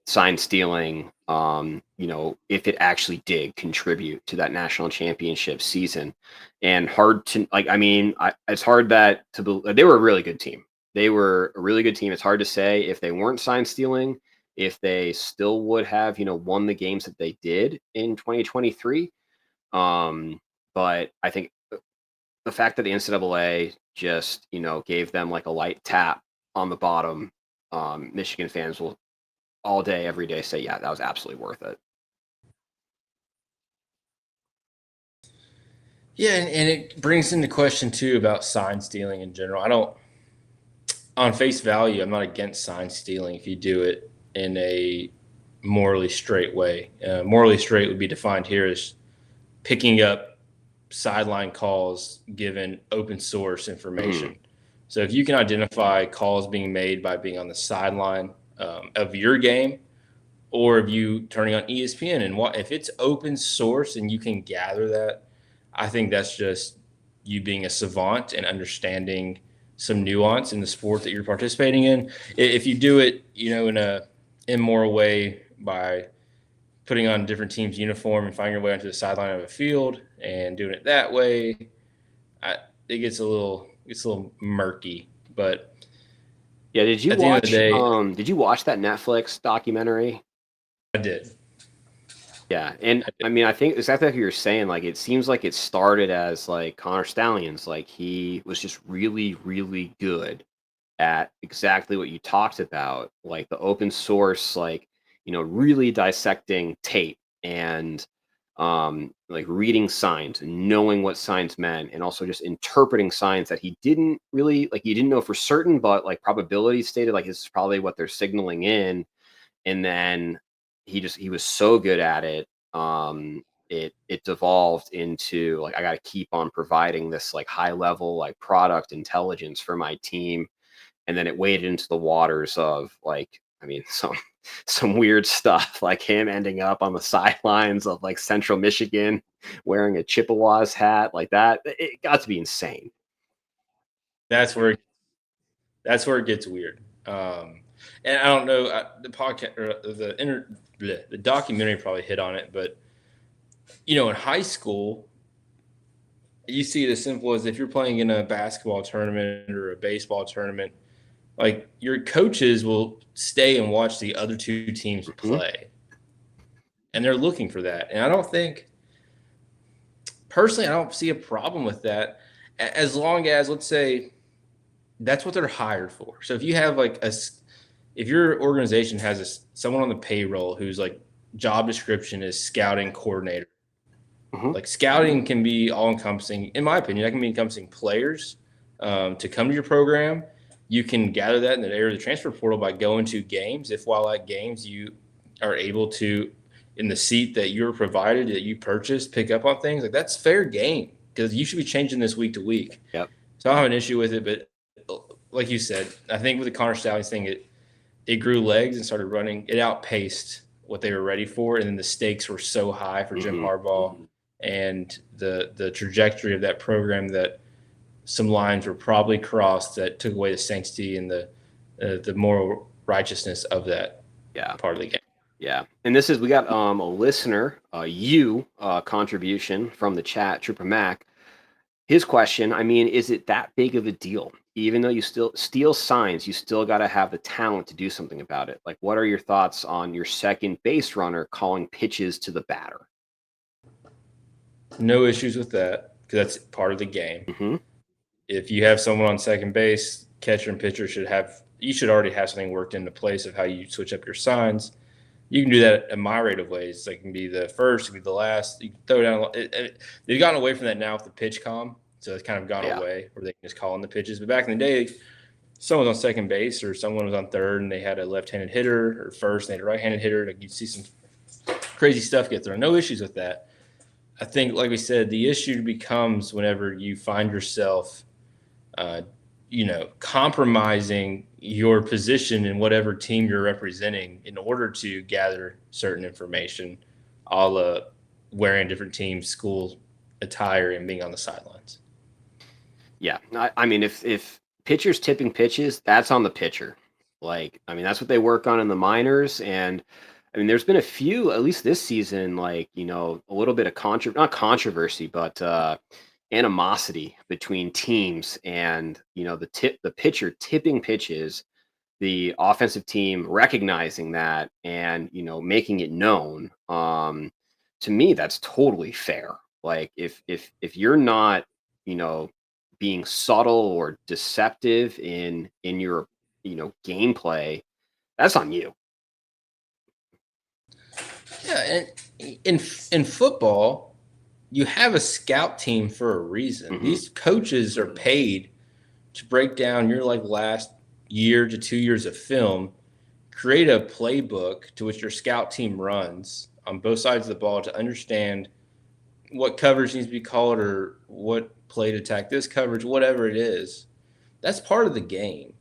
sign stealing, if it actually did contribute to that national championship season. And hard to, it's hard that they were a really good team. They were a really good team. It's hard to say if they weren't sign stealing, if they still would have, won the games that they did in 2023. But I think the fact that the NCAA just, gave them like a light tap on the bottom, Michigan fans will all day, every day say, yeah, that was absolutely worth it. Yeah, and it brings into question, too, about sign stealing in general. On face value, I'm not against sign stealing if you do it in a morally straight way. Morally straight would be defined here as picking up sideline calls given open source information. So if you can identify calls being made by being on the sideline of your game, or if you turning on ESPN, and if it's open source and you can gather that, I think that's just you being a savant and understanding some nuance in the sport that you're participating in. If you do it, in a immoral way by putting on different teams' uniform and finding your way onto the sideline of a field and doing it that way, it gets a little murky. But yeah, did you watch that Netflix documentary? I did. Yeah, and I mean, I think exactly like you're saying. Like, it seems like it started as like Connor Stallions. Like, he was just really, really good at exactly what you talked about, like the open source, like, really dissecting tape and like reading signs and knowing what signs meant, and also just interpreting signs that he didn't know for certain, but like probability stated like this is probably what they're signaling in. And then he was so good at it. It devolved into like, I got to keep on providing this like high level like product intelligence for my team. And then it waded into the waters of like, I mean, some weird stuff, like him ending up on the sidelines of like Central Michigan wearing a Chippewas hat like that. It got to be insane. That's where it gets weird. And I don't know, the podcast or the documentary probably hit on it, but in high school, you see it as simple as if you're playing in a basketball tournament or a baseball tournament, like your coaches will stay and watch the other two teams play, and they're looking for that. And I don't see a problem with that, as long as, let's say, that's what they're hired for. So if you have if your organization has someone on the payroll whose like job description is scouting coordinator, like scouting can be all encompassing. In my opinion, that can be encompassing players to come to your program. You can gather that in the area of the transfer portal by going to games. If while at games you are able to, in the seat that you're provided, that you purchased, pick up on things, like that's fair game, because you should be changing this week to week. Yep. So I don't have an issue with it, but like you said, I think with the Connor Stallions thing, it grew legs and started running. It outpaced what they were ready for, and then the stakes were so high for Jim Harbaugh and the trajectory of that program that some lines were probably crossed that took away the sanctity and the moral righteousness of that part of the game. Yeah, and we got a listener, contribution from the chat, Trooper Mac. His question, I mean, is it that big of a deal? Even though you still steal signs, you still got to have the talent to do something about it. Like, what are your thoughts on your second base runner calling pitches to the batter? No issues with that because that's part of the game. If you have someone on second base, catcher and pitcher should already have something worked into place of how you switch up your signs. You can do that a myriad of ways. It can be the first, it can be the last. You can throw down. They've gotten away from that now with the pitch comm, so it's kind of gone away where they can just call in the pitches. But back in the day, someone was on second base or someone was on third and they had a left-handed hitter, or first and they had a right-handed hitter. Like, you'd see some crazy stuff get thrown. No issues with that. I think, like we said, the issue becomes whenever you find yourself, compromising your position in whatever team you're representing in order to gather certain information, a la wearing different teams' school attire and being on the sidelines. Yeah, I mean, if pitchers tipping pitches, that's on the pitcher. That's what they work on in the minors. And I mean, there's been a few, at least this season, a little bit of not controversy, but animosity between teams, and the pitcher tipping pitches, the offensive team recognizing that and making it known. To me, that's totally fair. Like, if you're not being subtle or deceptive in your gameplay, that's on you. Yeah, and in football, you have a scout team for a reason. These coaches are paid to break down your last year to 2 years of film, create a playbook to which your scout team runs on both sides of the ball to understand what coverage needs to be called or what play to attack this coverage, whatever it is. That's part of the game.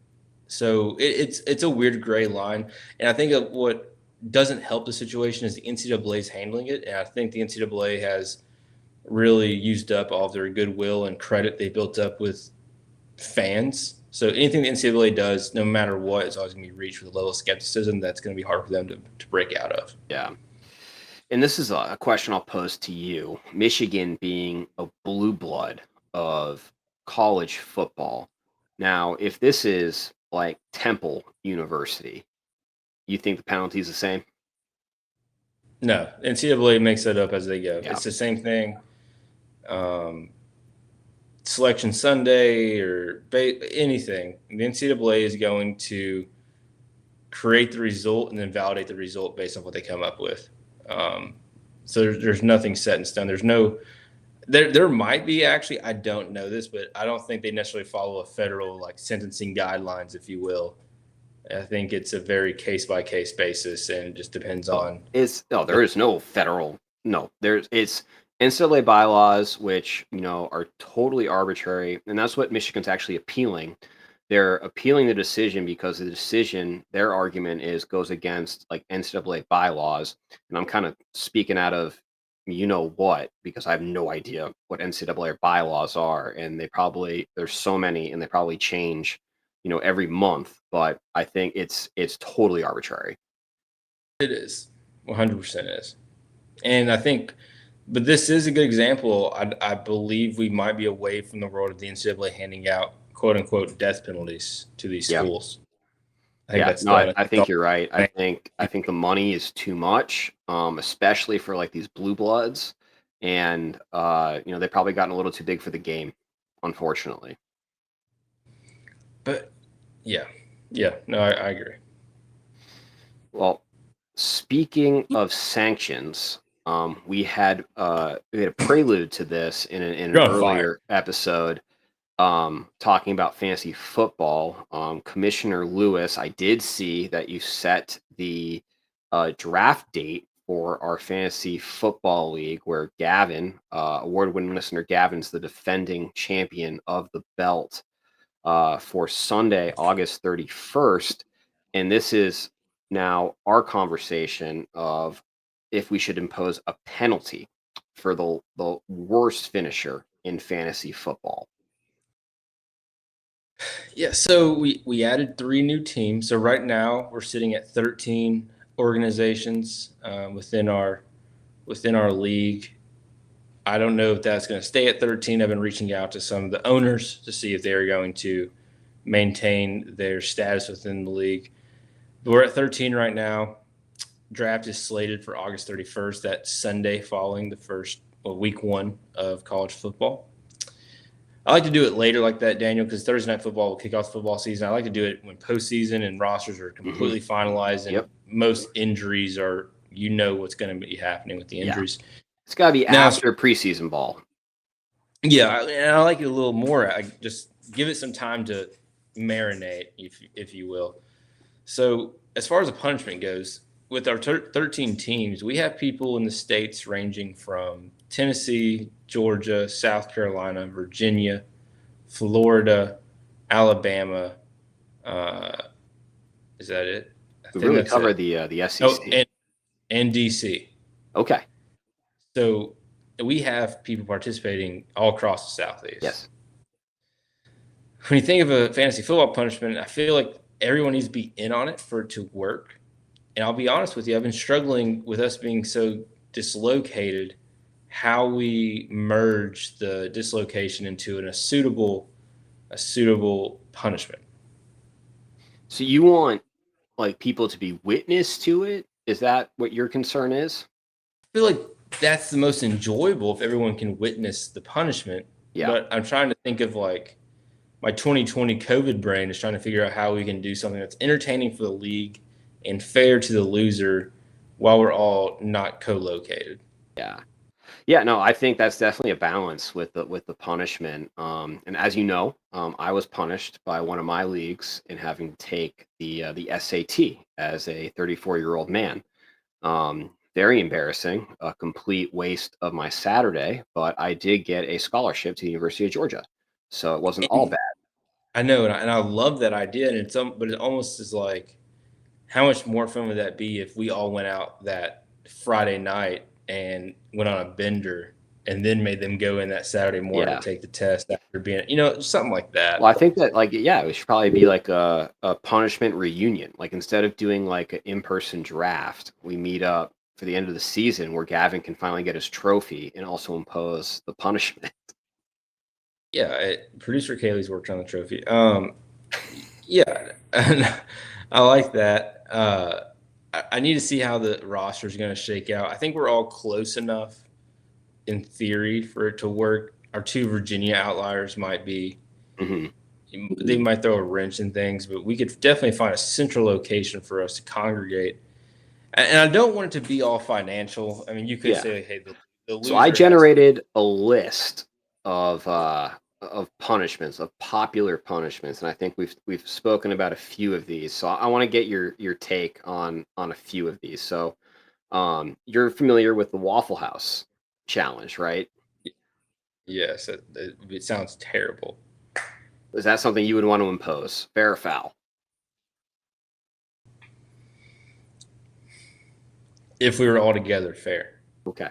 So it's a weird gray line. And I think what doesn't help the situation is the NCAA is handling it. And I think the NCAA has really used up all of their goodwill and credit they built up with fans. So anything the NCAA does, no matter what, is always going to be reached with a level of skepticism that's going to be hard for them to break out of. Yeah. And this is a question I'll pose to you. Michigan being a blue blood of college football. Now, if this is like Temple University, you think the penalty is the same? No, NCAA makes that up as they go. Yeah. It's the same thing. Selection Sunday or anything. The NCAA is going to create the result and then validate the result based on what they come up with. So there's nothing set in stone. There might be, actually, I don't know this, but I don't think they necessarily follow a federal sentencing guidelines, if you will. I think it's a very case by case basis, and it just depends on. There is no federal. No, it's NCAA bylaws, which are totally arbitrary, and that's what Michigan's actually appealing. They're appealing the decision because the decision, their argument is, goes against NCAA bylaws, and I'm kind of speaking out of what, because I have no idea what NCAA bylaws are, and there's so many, and they probably change every month, but I think it's totally arbitrary. It is 100% is. And I think, but this is a good example. I believe we might be away from the world of the NCAA handing out quote unquote death penalties to these schools. I think you're right. I think the money is too much, especially for these blue bloods, and they've probably gotten a little too big for the game, unfortunately. But no, I agree. Well, speaking of sanctions, we had a prelude to this in an earlier episode, talking about fantasy football. Commissioner Lewis, I did see that you set the draft date for our fantasy football league, where Gavin, award-winning listener Gavin's the defending champion of the belt, for Sunday, August 31st. And this is Now, our conversation of if we should impose a penalty for the worst finisher in fantasy football. Yeah, so we added 3 new teams. So right now we're sitting at 13 organizations within our league. I don't know if that's going to stay at 13. I've been reaching out to some of the owners to see if they're going to maintain their status within the league. But we're at 13 right now. Draft is slated for August 31st, that Sunday following the first week 1 of college football. I like to do it later like that, Daniel, because Thursday night football will kick off the football season. I like to do it when postseason and rosters are completely finalized and Yep. most injuries are, what's going to be happening with the injuries. It's got to be Now, after preseason ball. Yeah, and I like it a little more. I just give it some time to marinate, if you will. So as far as the punishment goes, with our 13 teams, we have people in the states ranging from Tennessee, Georgia, South Carolina, Virginia, Florida, Alabama. Is that it? We really cover the SEC. Oh, and DC. Okay. So we have people participating all across the Southeast. Yes. When you think of a fantasy football punishment, I feel like everyone needs to be in on it for it to work. And I'll be honest with you, I've been struggling with us being so dislocated, how we merge the dislocation into a suitable punishment. So you want like people to be witness to it? Is that what your concern is? I feel like that's the most enjoyable if everyone can witness the punishment. Yeah. But I'm trying to think of like my 2020 COVID brain is trying to figure out how we can do something that's entertaining for the league and fair to the loser while we're all not co-located. Yeah. Yeah, no, I think that's definitely a balance with the punishment. And as you know, I was punished by one of my leagues in having to take the SAT as a 34-year-old man. Very embarrassing, a complete waste of my Saturday, but I did get a scholarship to the University of Georgia, so it wasn't all bad. I know, and I love that idea, but it almost is like, how much more fun would that be if we all went out that Friday night and went on a bender and then made them go in that Saturday morning to take the test after being, something like that. Well, I think that it should probably be like a punishment reunion. Like instead of doing like an in-person draft, we meet up for the end of the season where Gavin can finally get his trophy and also impose the punishment. Yeah, producer Kaylee's worked on the trophy. Yeah, I like that. I need to see how the roster is going to shake out. I think we're all close enough in theory for it to work. Our 2 Virginia outliers might be, they might throw a wrench in things, but we could definitely find a central location for us to congregate. And I don't want it to be all financial. I mean, you could say, hey, the loser. So I generated a list of punishments, of popular punishments, and I think we've spoken about a few of these. So I want to get your take on a few of these. So you're familiar with the Waffle House challenge, right? Yes, it sounds terrible. Is that something you would want to impose? Fair or foul? If we were all together, fair. Okay.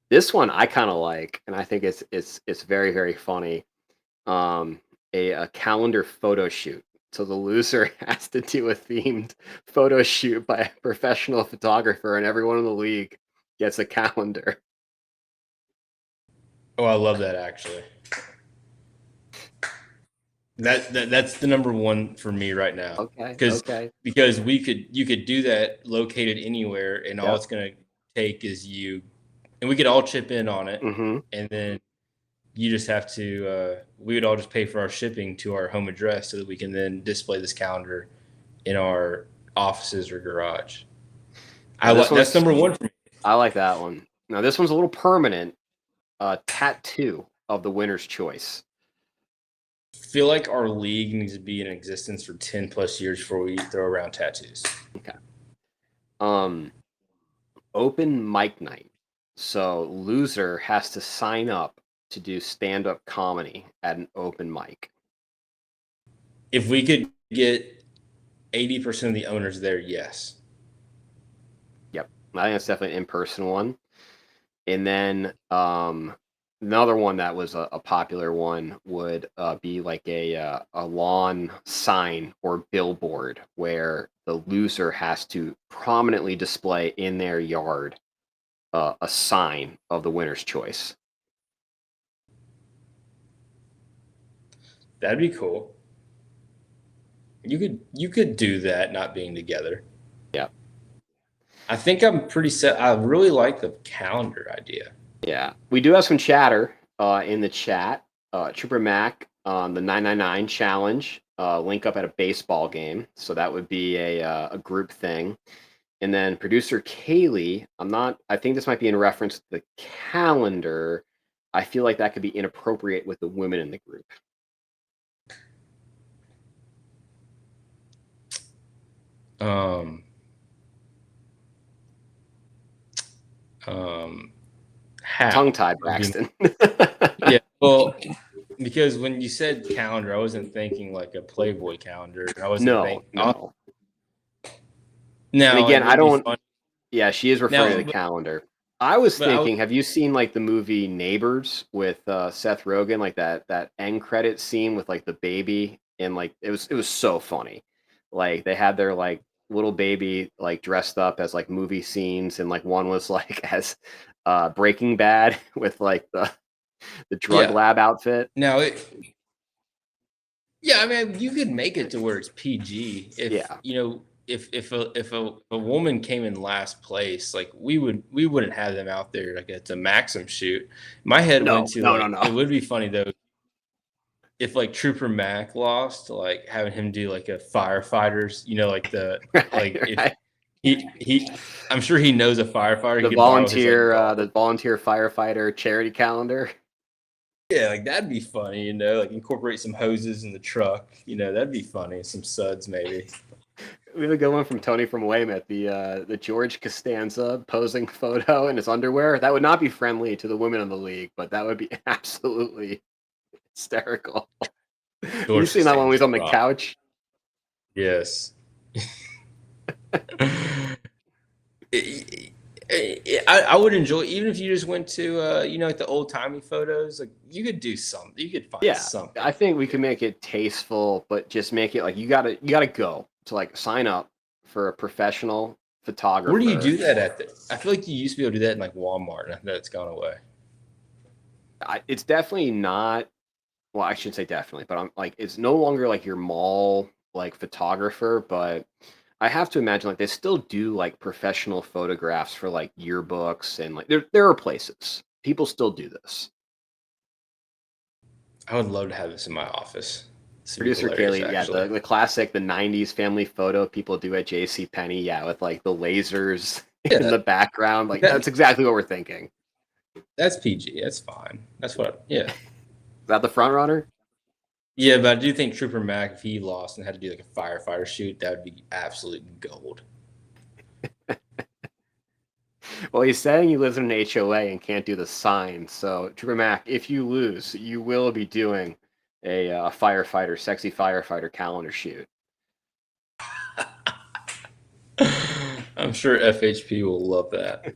This one I kind of like, and I think it's very, very funny. A calendar photo shoot. So the loser has to do a themed photo shoot by a professional photographer, and everyone in the league gets a calendar. Oh, I love that actually. That's the number one for me right now. Okay. Because you could do that located anywhere, and all it's gonna take is you, and we could all chip in on it, and then you just have to. We would all just pay for our shipping to our home address so that we can then display this calendar in our offices or garage. That's number one for me. I like that one. Now this one's a little permanent. Tattoo of the winner's choice. Feel like our league needs to be in existence for 10 plus years before we throw around tattoos. Okay. Open mic night. So loser has to sign up to do stand-up comedy at an open mic. If we could get 80% of the owners there, yes. Yep. I think that's definitely an in-person one. And then another one that was a popular one would be like a lawn sign or billboard where the loser has to prominently display in their yard a sign of the winner's choice. That'd be cool. You could do that not being together. Yeah. I think I'm pretty set. I really like the calendar idea. Yeah. We do have some chatter in the chat. Trooper Mac on the 999 challenge, link up at a baseball game. So that would be a group thing. And then producer Kaylee, I think this might be in reference to the calendar. I feel like that could be inappropriate with the women in the group. How? Tongue tied, Braxton. Yeah, well, because when you said calendar, I wasn't thinking like a Playboy calendar. I wasn't thinking. No. Now, and again, I don't. Fun. Yeah, she is referring to the calendar. I was thinking, have you seen like the movie Neighbors with Seth Rogen, like that end credit scene with like the baby, and like it was so funny. Like they had their like little baby like dressed up as like movie scenes, and like one was like as Breaking Bad with like the drug lab outfit. Now I mean, you could make it to where it's PG if you know. If a woman came in last place, like we wouldn't have them out there like it's a Maxim shoot. My head went to no. It would be funny though if like Trooper Mac lost, like having him do like a firefighters, you know, like the if he I'm sure he knows a firefighter. The volunteer firefighter charity calendar. Yeah, like that'd be funny, you know, like incorporate some hoses in the truck, you know, that'd be funny. Some suds maybe. We have a good one from Tony from Weymouth, the George Costanza posing photo in his underwear. That would not be friendly to the women in the league, but that would be absolutely hysterical. You've seen that one when he's on the couch? Yes. I would enjoy, even if you just went to you know, like the old timey photos, like you could do something. You could find something. I think we could make it tasteful, but just make it like you gotta go to like sign up for a professional photographer. Where do you do that at? I feel like you used to be able to do that in like Walmart, and that's gone away. It's definitely not. Well, I shouldn't say definitely, but I'm like it's no longer like your mall like photographer, but I have to imagine like they still do like professional photographs for like yearbooks and like there are places people still do this. I would love to have this in my office. Producer Kaylee, the classic, the 90s family photo people do at JCPenney, with like the lasers in the background. Like that's exactly what we're thinking. That's PG. That's fine. That's what, Is that the front runner? Yeah, but I do think Trooper Mac, if he lost and had to do like a firefighter shoot, that would be absolute gold. Well, he's saying he lives in an HOA and can't do the sign. So, Trooper Mac, if you lose, you will be doing a sexy firefighter calendar shoot. I'm sure FHP will love that.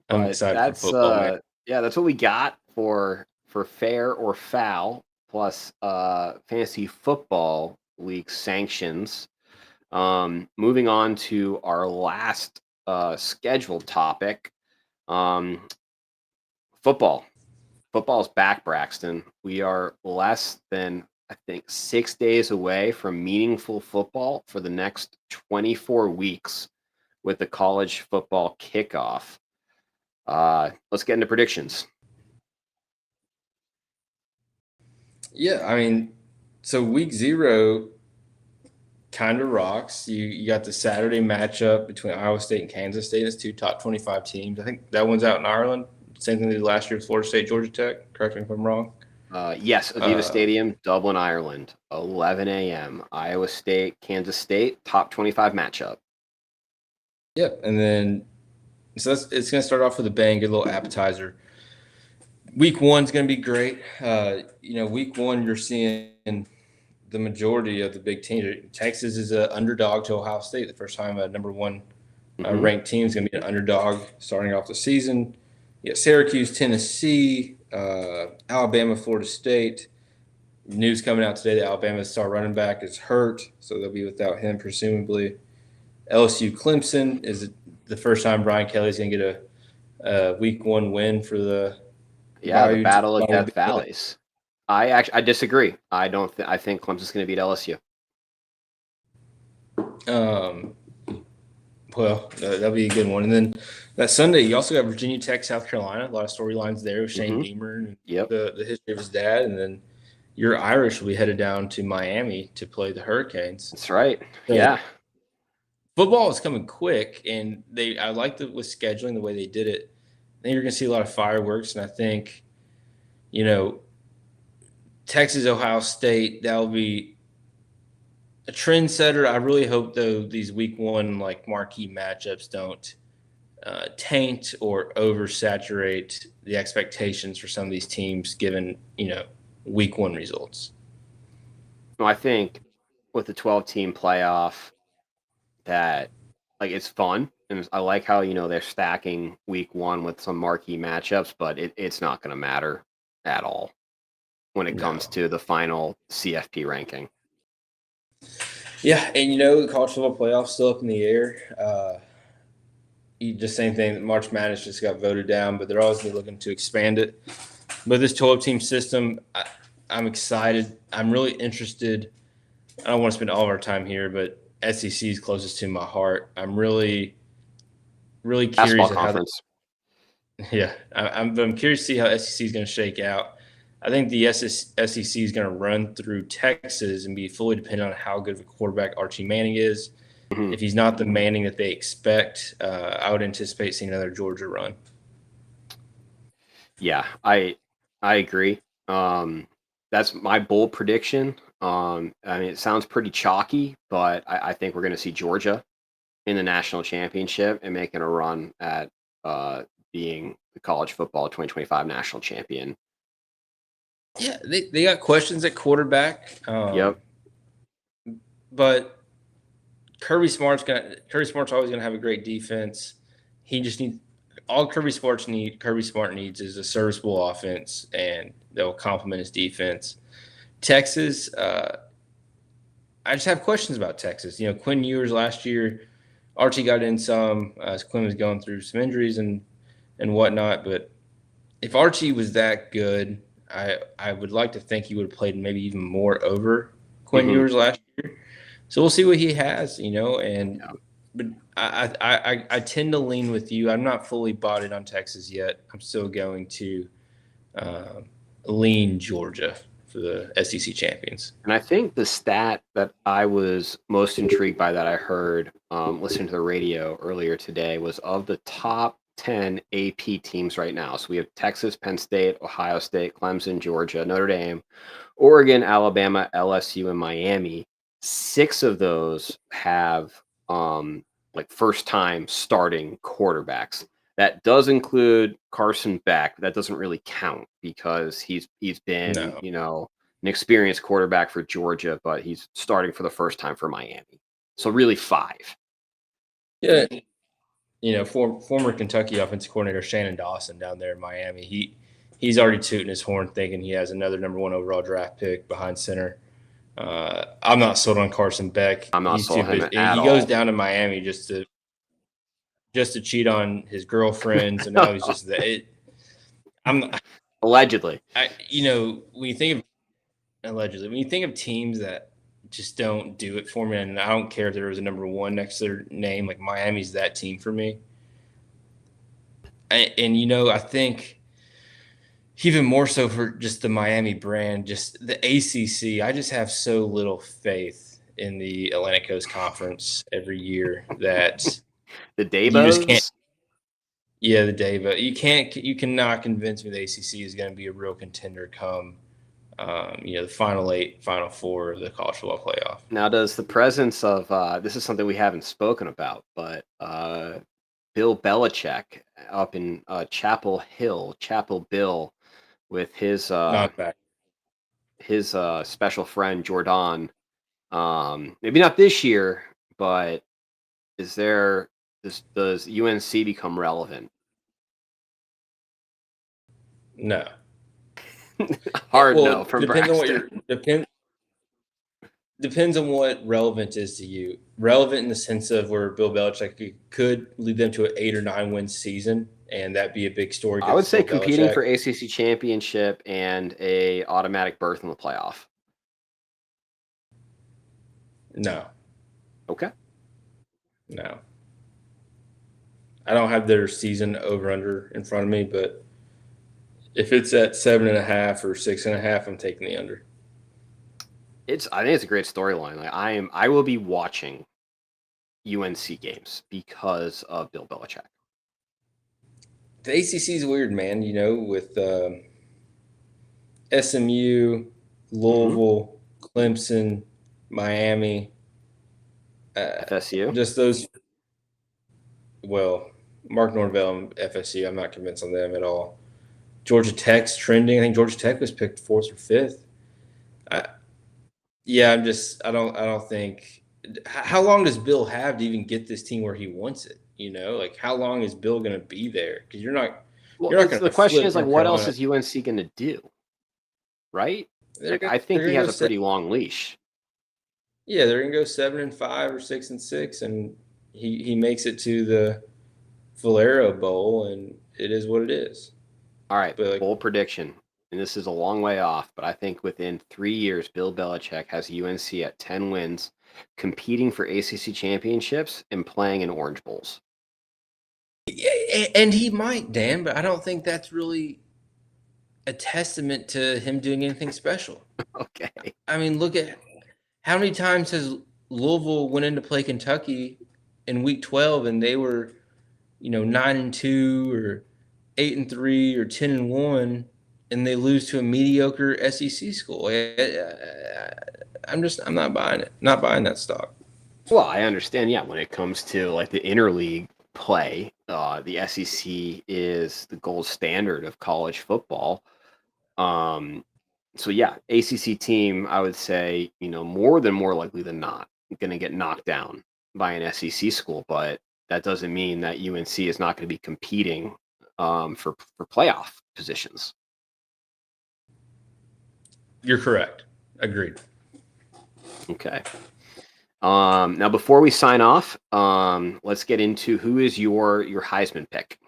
I'm excited for football. That's what we got for fair or foul plus fantasy football league sanctions. Moving on to our last scheduled topic, football. Football's back, Braxton. We are less than, I think, 6 days away from meaningful football for the next 24 weeks with the college football kickoff. Let's get into predictions. Yeah, I mean, so week 0 kind of rocks. You got the Saturday matchup between Iowa State and Kansas State. It's 2 top 25 teams. I think that one's out in Ireland. Same thing they did last year with Florida State, Georgia Tech. Correct me if I'm wrong. Yes, Aviva Stadium, Dublin, Ireland, 11 a.m. Iowa State, Kansas State, top 25 matchup. Yep, and then so it's going to start off with a bang, good little appetizer. Week 1's going to be great. Week 1 you're seeing the majority of the big teams. Texas is an underdog to Ohio State. The first time a number one ranked team is going to be an underdog starting off the season. Yeah, Syracuse, Tennessee, Alabama, Florida State. News coming out today that Alabama's star running back is hurt, so they'll be without him presumably. LSU, Clemson is the first time Brian Kelly's going to get a week one win for the the Battle of Death Valleys. I disagree. I think Clemson's going to beat LSU. Well, that'll be a good one. And then that Sunday, you also got Virginia Tech, South Carolina. A lot of storylines there with Shane Beamer and the history of his dad. And then your Irish will be headed down to Miami to play the Hurricanes. That's right. So yeah. Football is coming quick, and I like with scheduling the way they did it. I think you're going to see a lot of fireworks, and I think, Texas, Ohio State, that'll be a trendsetter. I really hope, though, these week one marquee matchups don't taint or oversaturate the expectations for some of these teams given, week one results. Well, I think with the 12-team playoff that it's fun, and I like how they're stacking week one with some marquee matchups, but it's not going to matter at all when it comes to the final CFP ranking. Yeah, and the college football playoff's still up in the air. Just same thing. March Madness just got voted down, but they're always looking to expand it. But this 12-team system, I'm excited. I'm really interested. I don't want to spend all of our time here, but SEC is closest to my heart. I'm really, really curious. I'm curious to see how SEC is going to shake out. I think the SEC is going to run through Texas and be fully dependent on how good of a quarterback Archie Manning is. Mm-hmm. If he's not the Manning that they expect, I would anticipate seeing another Georgia run. Yeah, I agree. That's my bold prediction. It sounds pretty chalky, but I think we're going to see Georgia in the national championship and making a run at being the college football 2025 national champion. Yeah, they got questions at quarterback. But Kirby Smart's always gonna have a great defense. He just needs all Kirby Smart needs is a serviceable offense, and they'll complement his defense. Texas, I just have questions about Texas. Quinn Ewers last year, Archie got in some as Quinn was going through some injuries and whatnot. But if Archie was that good, I would like to think he would have played maybe even more over Quinn Ewers last year. So we'll see what he has, but I tend to lean with you. I'm not fully bought in on Texas yet. I'm still going to lean Georgia for the SEC champions. And I think the stat that I was most intrigued by that I heard listening to the radio earlier today was of the top 10 AP teams right now. So we have Texas, Penn State, Ohio State, Clemson, Georgia, Notre Dame, Oregon, Alabama, LSU, and Miami. 6 of those have first-time starting quarterbacks. That does include Carson Beck. That doesn't really count because he's been an experienced quarterback for Georgia, but he's starting for the first time for Miami. So really 5. Yeah. Former Kentucky offensive coordinator Shannon Dawson down there in Miami, he's already tooting his horn thinking he has another number 1 overall draft pick behind center. I'm not sold on Carson Beck. I'm not sold on him at all. He goes down to Miami just to cheat on his girlfriends, and now he's just allegedly. When you think of teams that just don't do it for me, and I don't care if there was a number 1 next to their name, like Miami's that team for me. And I think even more so for just the Miami brand, just the ACC, I just have so little faith in the Atlantic Coast Conference every year that the Davos. You just can't. Yeah, the Davo. You cannot convince me the ACC is going to be a real contender come, the Final 8, Final 4 of the college football playoff. Now, does the presence of this is something we haven't spoken about, but Bill Belichick up in Chapel Bill, with his not back. his special friend Jordan. Maybe not this year, but does UNC become relevant? No. Hard no Well, from depends on what Braxton. depends on what relevant is to you. Relevant in the sense of where Bill Belichick could lead them to an 8 or 9 win season, and that'd be a big story I because would it's say Bill competing for Belichick. ACC championship and a automatic berth in the playoff. No, Okay. no. I don't have their season over under in front of me, but if it's at 7.5 or 6.5, I'm taking the under. I think it's a great storyline. Like I will be watching UNC games because of Bill Belichick. The ACC is weird, man. You know, with SMU, Mm-hmm. Louisville, Clemson, Miami, FSU. just those. Well, Mark Norvell and FSU, I'm not convinced on them at all. Georgia Tech's trending. I think Georgia Tech was picked 4th or 5th. Yeah, I don't think. How long does Bill have to even get this team where he wants it? You know, like how long is Bill going to be there? Because Well, you're not it's going the to question flip is like, North what else Carolina. is UNC going to do? Right? Like, I They're think he going to has go a pretty long leash. Yeah, they're going to go 7-5 or 6-6, and he makes it to the Valero Bowl, and it is what it is. All right, But like, bold prediction, and this is a long way off, but I think within 3 years, Bill Belichick has UNC at 10 wins, competing for ACC championships and playing in Orange Bowls. and he might, Dan, but I don't think that's really a testament to him doing anything special. Okay. I mean, look at how many times has Louisville went in to play Kentucky in Week 12, and they were, 9-2 or 8-3 or 10-1, and they lose to a mediocre SEC school. I'm not buying it. Not buying that stock. Well, I understand. Yeah, when it comes to like the interleague play, the SEC is the gold standard of college football. Um, so yeah, ACC team, I would say, more likely than not, going to get knocked down by an SEC school, but that doesn't mean that UNC is not going to be competing for playoff positions. You're correct. Agreed. Okay. Now, before we sign off, let's get into who is your Heisman pick.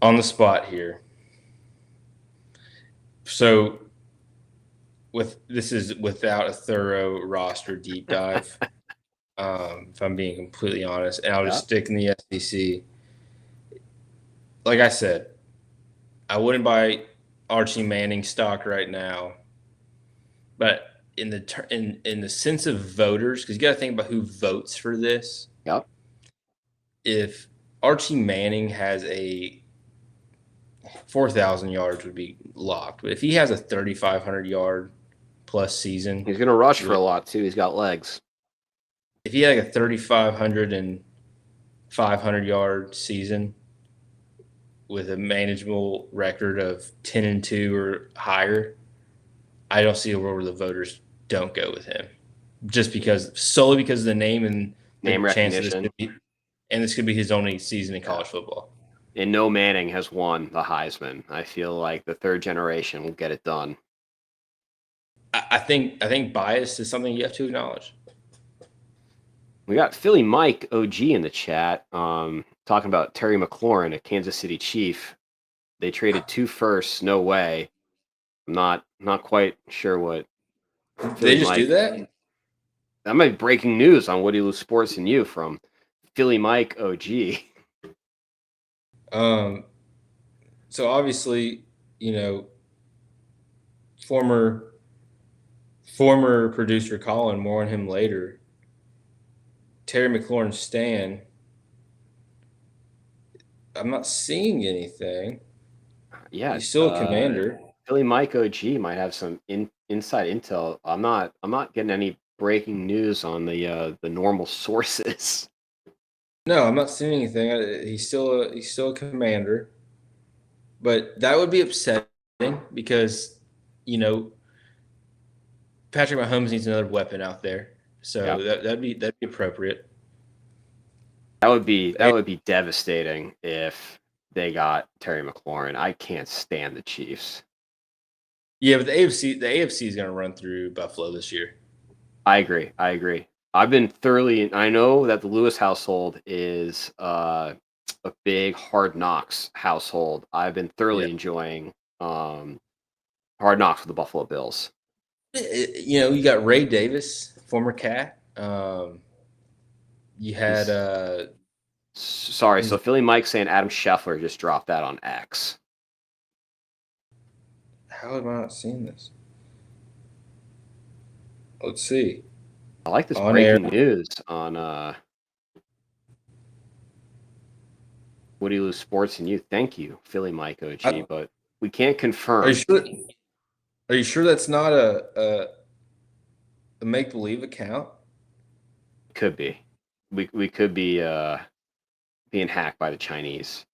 On the spot here. So, this is without a thorough roster deep dive. If I'm being completely honest, and I'll just stick in the SEC. Like I said, I wouldn't buy Archie Manning stock right now, but in the sense of voters, because you got to think about who votes for this. Yep. If Archie Manning has a 4,000 yards, would be locked, but if he has a 3,500 yard plus season, He's going to rush for a lot too. He's got legs. If he had like a 3,500 and 500 yard season with a manageable record of 10-2 or higher, I don't see a world where the voters don't go with him, just solely because of the name and the Name chance recognition. This could be his only season in college football. And no Manning has won the Heisman. I feel like the third generation will get it done. I think bias is something you have to acknowledge. We got Philly Mike OG in the chat talking about Terry McLaurin, a Kansas City Chief. They traded 2 firsts. No way. I'm not quite sure what. They just do that? That might be breaking news on Woody Lou Sports and You from Philly Mike OG. So obviously, former producer Colin, more on him later. Terry McLaurin Stan. I'm not seeing anything. Yeah, he's still a commander. Philly Mike OG might have some inside intel. I'm not getting any breaking news on the normal sources. No, I'm not seeing anything. He's still a commander. but that would be upsetting because, Patrick Mahomes needs another weapon out there. So that'd be appropriate. That would be devastating if they got Terry McLaurin. I can't stand the Chiefs. Yeah, but the AFC is going to run through Buffalo this year. I agree. I know that the Lewis household is a big Hard Knocks household. I've been thoroughly enjoying Hard Knocks with the Buffalo Bills. You got Ray Davis, former Cat. You had Sorry, so Philly Mike saying Adam Scheffler just dropped that on X. How am I not seeing this? Let's see. I like this On breaking air. news on Woody Lou Sports and You. Thank you, Philly Mike OG, but we can't confirm. Are you sure that's not a make believe account? Could be. We could be being hacked by the Chinese.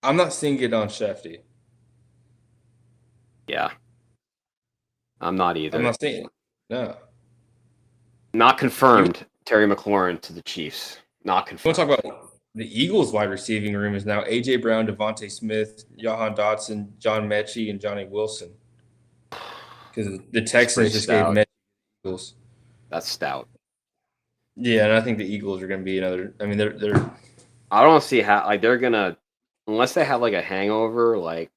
I'm not seeing it on Shefty. Yeah. I'm not either. I'm not seeing it. No. Not confirmed. Terry McLaurin to the Chiefs. Not confirmed. I want to talk about the Eagles wide receiving room is now A.J. Brown, Devontae Smith, Jahan Dotson, John Mechie, and Johnny Wilson. Because the Texans just gave Mechie the Eagles. That's stout. Yeah, and I think the Eagles are going to be another. I mean, they're. I don't see how they're gonna, unless they have a hangover. I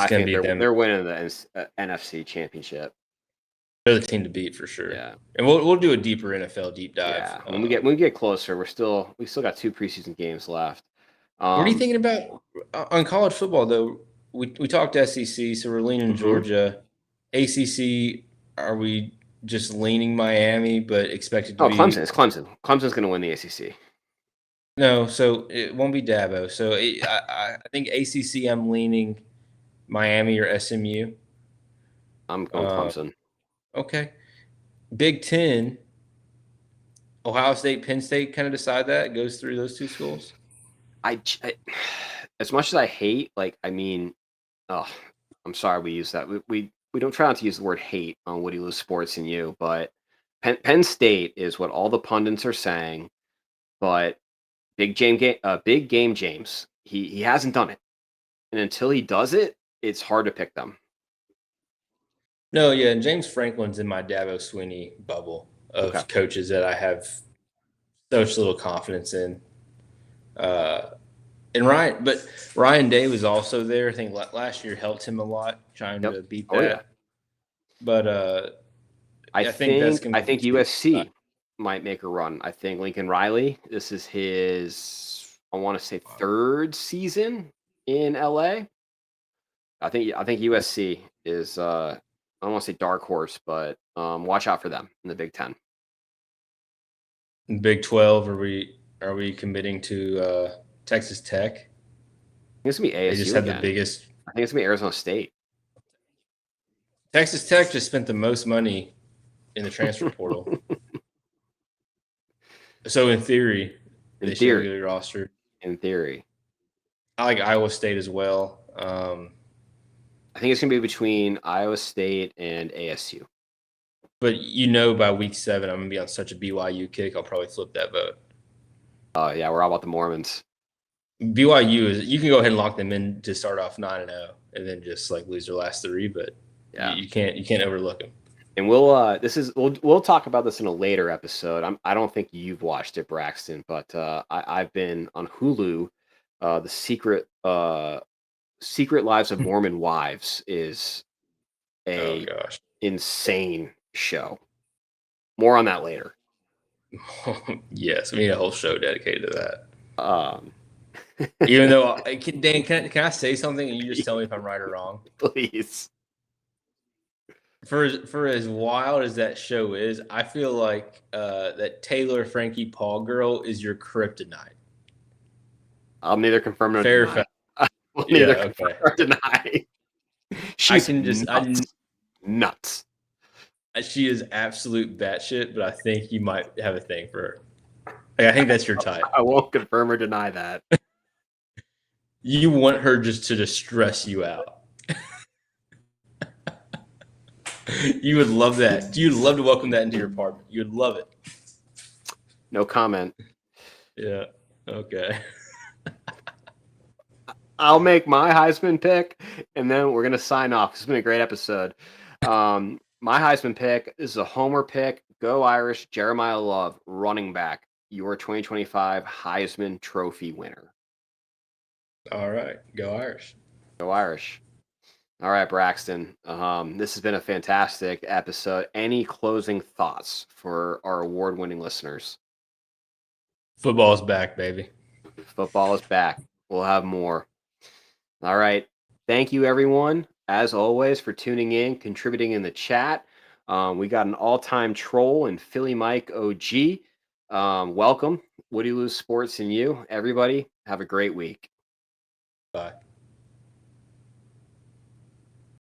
think they're winning the NFC Championship. They're the team to beat for sure. Yeah, and we'll do a deeper NFL deep dive. Yeah, when we get closer, we still got 2 preseason games left. What are you thinking about on college football though? We talked SEC, so we're leaning Georgia. ACC, are we just leaning Miami, but expected to be? Clemson. It's Clemson. Clemson's going to win the ACC. No, so it won't be Dabo. So I think ACC, I'm leaning Miami or SMU. I'm going Clemson. Okay. Big Ten, Ohio State, Penn State kind of decide that. It goes through those 2 schools. I as much as I hate, I'm sorry we use that. We don't try not to use the word hate on Woody Lou Sports and You, but Penn State is what all the pundits are saying. But big game James, he hasn't done it, and until he does it, it's hard to pick them. No, yeah, and James Franklin's in my Dabo Swinney bubble of coaches that I have such little confidence in. And Ryan Day was also there. I think last year helped him a lot trying to beat that. Oh, yeah. But I think USC might make a run. I think Lincoln Riley, this is his, I want to say 3rd season in LA. I think USC is I don't want to say dark horse, but watch out for them in the Big Ten. In Big 12, are we committing to Texas Tech? I think it's gonna be ASU. They just had the biggest. I think it's gonna be Arizona State. Texas Tech just spent the most money in the transfer portal. So in theory, they should be rostered. In theory, I like Iowa State as well. I think it's gonna be between Iowa State and ASU. But by week 7, I'm gonna be on such a BYU kick. I'll probably flip that vote. Yeah, we're all about the Mormons. BYU is, you can go ahead and lock them in to start off 9-0 and then just lose their last 3, but yeah, you can't overlook them. And we'll talk about this in a later episode. I don't think you've watched it, Braxton, but I've been on Hulu. The Secret Lives of Mormon Wives is a insane show. More on that later. Yes, we need a whole show dedicated to that. Even though, Dan, can I say something and you just tell me if I'm right or wrong? Please. For as wild as that show is, I feel like that Taylor Frankie Paul girl is your kryptonite. I'll neither confirm nor deny. Fair. Neither confirm or deny. She's nuts. She is absolute batshit, but I think you might have a thing for her. I think that's your type. I won't confirm or deny that. You want her just to stress you out. You would love that. You'd love to welcome that into your apartment. You would love it. No comment. Yeah. Okay. I'll make my Heisman pick, and then we're gonna sign off. It's been a great episode. My Heisman pick is a homer pick. Go Irish, Jeremiah Love, running back, your 2025 Heisman Trophy winner. All right. Go Irish. Go Irish. All right, Braxton. This has been a fantastic episode. Any closing thoughts for our award-winning listeners? Football's back, baby. Football is back. We'll have more. All right. Thank you, everyone, as always, for tuning in, contributing in the chat. We got an all-time troll in Philly Mike OG. Welcome. Woody Lose Sports and you. Everybody, have a great week. Bye.